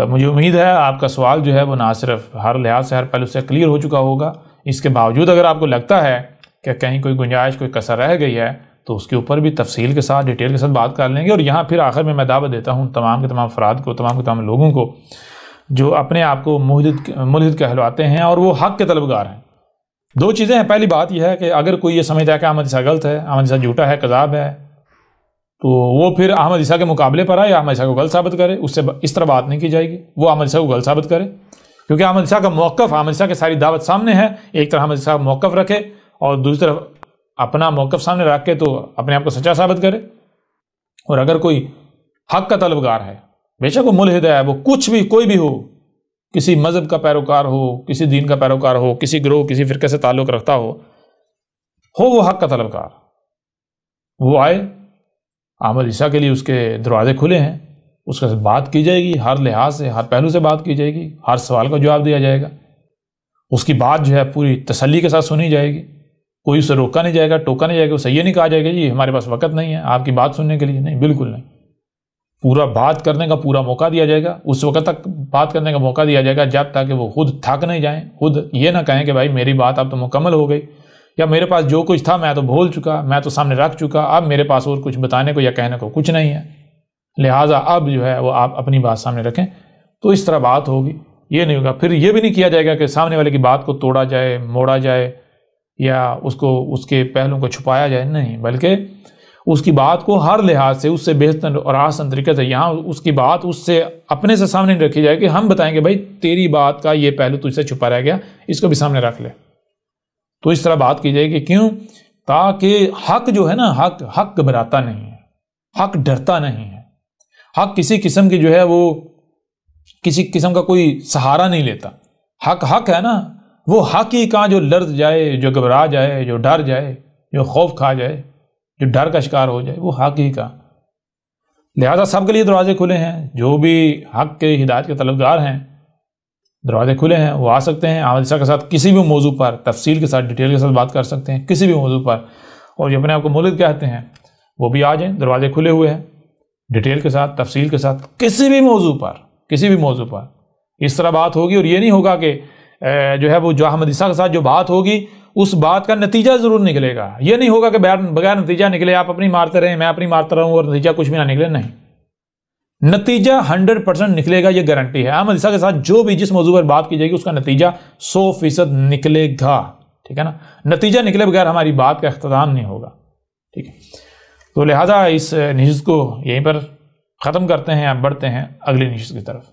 مجھے امید ہے آپ کا سوال جو ہے وہ نہ صرف ہر لحاظ سے ہر پہلو سے کلیئر ہو چکا ہوگا. اس کے باوجود اگر آپ کو لگتا ہے کہ کہیں کوئی گنجائش کوئی کسر رہ گئی ہے تو اس کے اوپر بھی تفصیل کے ساتھ ڈیٹیل کے ساتھ بات کر لیں گے. اور یہاں پھر آخر میں دعوت دیتا ہوں تمام کے تمام افراد کو، تمام کے تمام لوگوں کو جو اپنے آپ کو ملحد کہلواتے ہیں اور وہ حق کے طلبگار ہیں. دو چیزیں ہیں. پہلی بات یہ ہے کہ اگر کوئی یہ سمجھتا ہے کہ احمد عیسیٰ غلط ہے، احمد عیسیٰ جھوٹا ہے، کذاب ہے، تو وہ پھر احمد عیسیٰ کے مقابلے پر آئے، احمد عیسیٰ کو غلط ثابت کرے. اس سے اس طرح بات نہیں کی جائے گی. وہ احمد عیسیٰ کو غلط ثابت کرے، کیونکہ احمد عیسیٰ کا موقف، احمد عیسیٰ کی ساری دعوت سامنے ہے. ایک طرح احمد عیسیٰ کا موقف رکھے اور دوسری طرف اپنا موقف سامنے رکھ کے تو اپنے آپ کو سچا ثابت کرے. اور اگر کوئی حق کا طلبگار ہے، بے شک وہ ملحد ہے، وہ کچھ بھی کوئی بھی ہو، کسی مذہب کا پیروکار ہو، کسی دین کا پیروکار ہو، کسی گروہ کسی فرقے سے تعلق رکھتا ہو وہ حق کا طلبگار، وہ آئے. احمد عیسیٰ کے لیے اس کے دروازے کھلے ہیں، اس کے ساتھ بات کی جائے گی، ہر لحاظ سے ہر پہلو سے بات کی جائے گی، ہر سوال کا جواب دیا جائے گا. اس کی بات جو ہے پوری تسلی کے ساتھ سنی جائے گی. کوئی اسے روکا نہیں جائے گا، ٹوکا نہیں جائے گا. اسے یہ نہیں کہا جائے گا جی ہمارے پاس وقت نہیں ہے آپ کی بات سننے کے لیے. نہیں، بالکل نہیں. پورا بات کرنے کا پورا موقع دیا جائے گا. اس وقت تک بات کرنے کا موقع دیا جائے گا جب تک کہ وہ خود تھک نہیں جائیں، خود یہ نہ کہیں کہ بھائی میری بات اب تو مکمل ہو گئی، یا میرے پاس جو کچھ تھا میں تو بھول چکا، میں تو سامنے رکھ چکا، اب میرے پاس اور کچھ بتانے کو یا کہنے کو کچھ نہیں ہے، لہٰذا اب جو ہے وہ آپ اپنی بات سامنے رکھیں. تو اس طرح بات ہوگی. یہ نہیں ہوگا. پھر یہ بھی نہیں کیا جائے گا کہ سامنے والے کی بات کو توڑا جائے، موڑا جائے، یا اس کے پہلوں کو چھپایا جائے. نہیں، بلکہ اس کی بات کو ہر لحاظ سے اس سے بہتر اور آسان طریقے سے، یہاں اس کی بات اس سے اپنے سے سامنے نہیں رکھی جائے کہ ہم بتائیں گے بھائی تیری بات کا یہ پہلو تجھ سے چھپا رہ گیا، اس کو بھی سامنے رکھ لے. تو اس طرح بات کی جائے گی. کیوں؟ تاکہ حق جو ہے نا، حق گھبراتا نہیں ہے، حق ڈرتا نہیں ہے. حق کسی قسم کی جو ہے وہ کسی قسم کا کوئی سہارا نہیں لیتا. حق ہے نا، وہ حق ہی کہاں جو لرز جائے، جو گھبرا جائے، جو ڈر جائے، جو خوف کھا جائے، جو ڈر کا شکار ہو جائے، وہ حق ہی کا. لہذا سب کے لیے دروازے کھلے ہیں. جو بھی حق کے ہدایت کے طلبگار ہیں دروازے کھلے ہیں، وہ آ سکتے ہیں. احمد عیسیٰ کے ساتھ کسی بھی موضوع پر تفصیل کے ساتھ ڈیٹیل کے ساتھ بات کر سکتے ہیں، کسی بھی موضوع پر. اور جو اپنے آپ کو ملحد کہتے ہیں وہ بھی آ جائیں. دروازے کھلے ہوئے ہیں ڈیٹیل کے ساتھ، تفصیل کے ساتھ، کسی بھی موضوع پر اس طرح بات ہوگی. اور یہ نہیں ہوگا کہ جو ہے وہ جو احمد عیسیٰ کے ساتھ جو بات ہوگی اس بات کا نتیجہ ضرور نکلے گا. یہ نہیں ہوگا کہ بغیر نتیجہ نکلے آپ اپنی مارتے رہیں، میں اپنی مارتا رہوں اور نتیجہ کچھ بھی نہ نکلے. نہیں، نتیجہ 100% نکلے گا، یہ گارنٹی ہے. احمد عیسیٰ کے ساتھ جو بھی جس موضوع پر بات کی جائے گی اس کا نتیجہ 100% نکلے گا. ٹھیک ہے نا؟ نتیجہ نکلے بغیر ہماری بات کا اختتام نہیں ہوگا. ٹھیک ہے؟ تو لہٰذا اس نشست کو یہیں پر ختم کرتے ہیں، اب بڑھتے ہیں اگلی نشست کی طرف.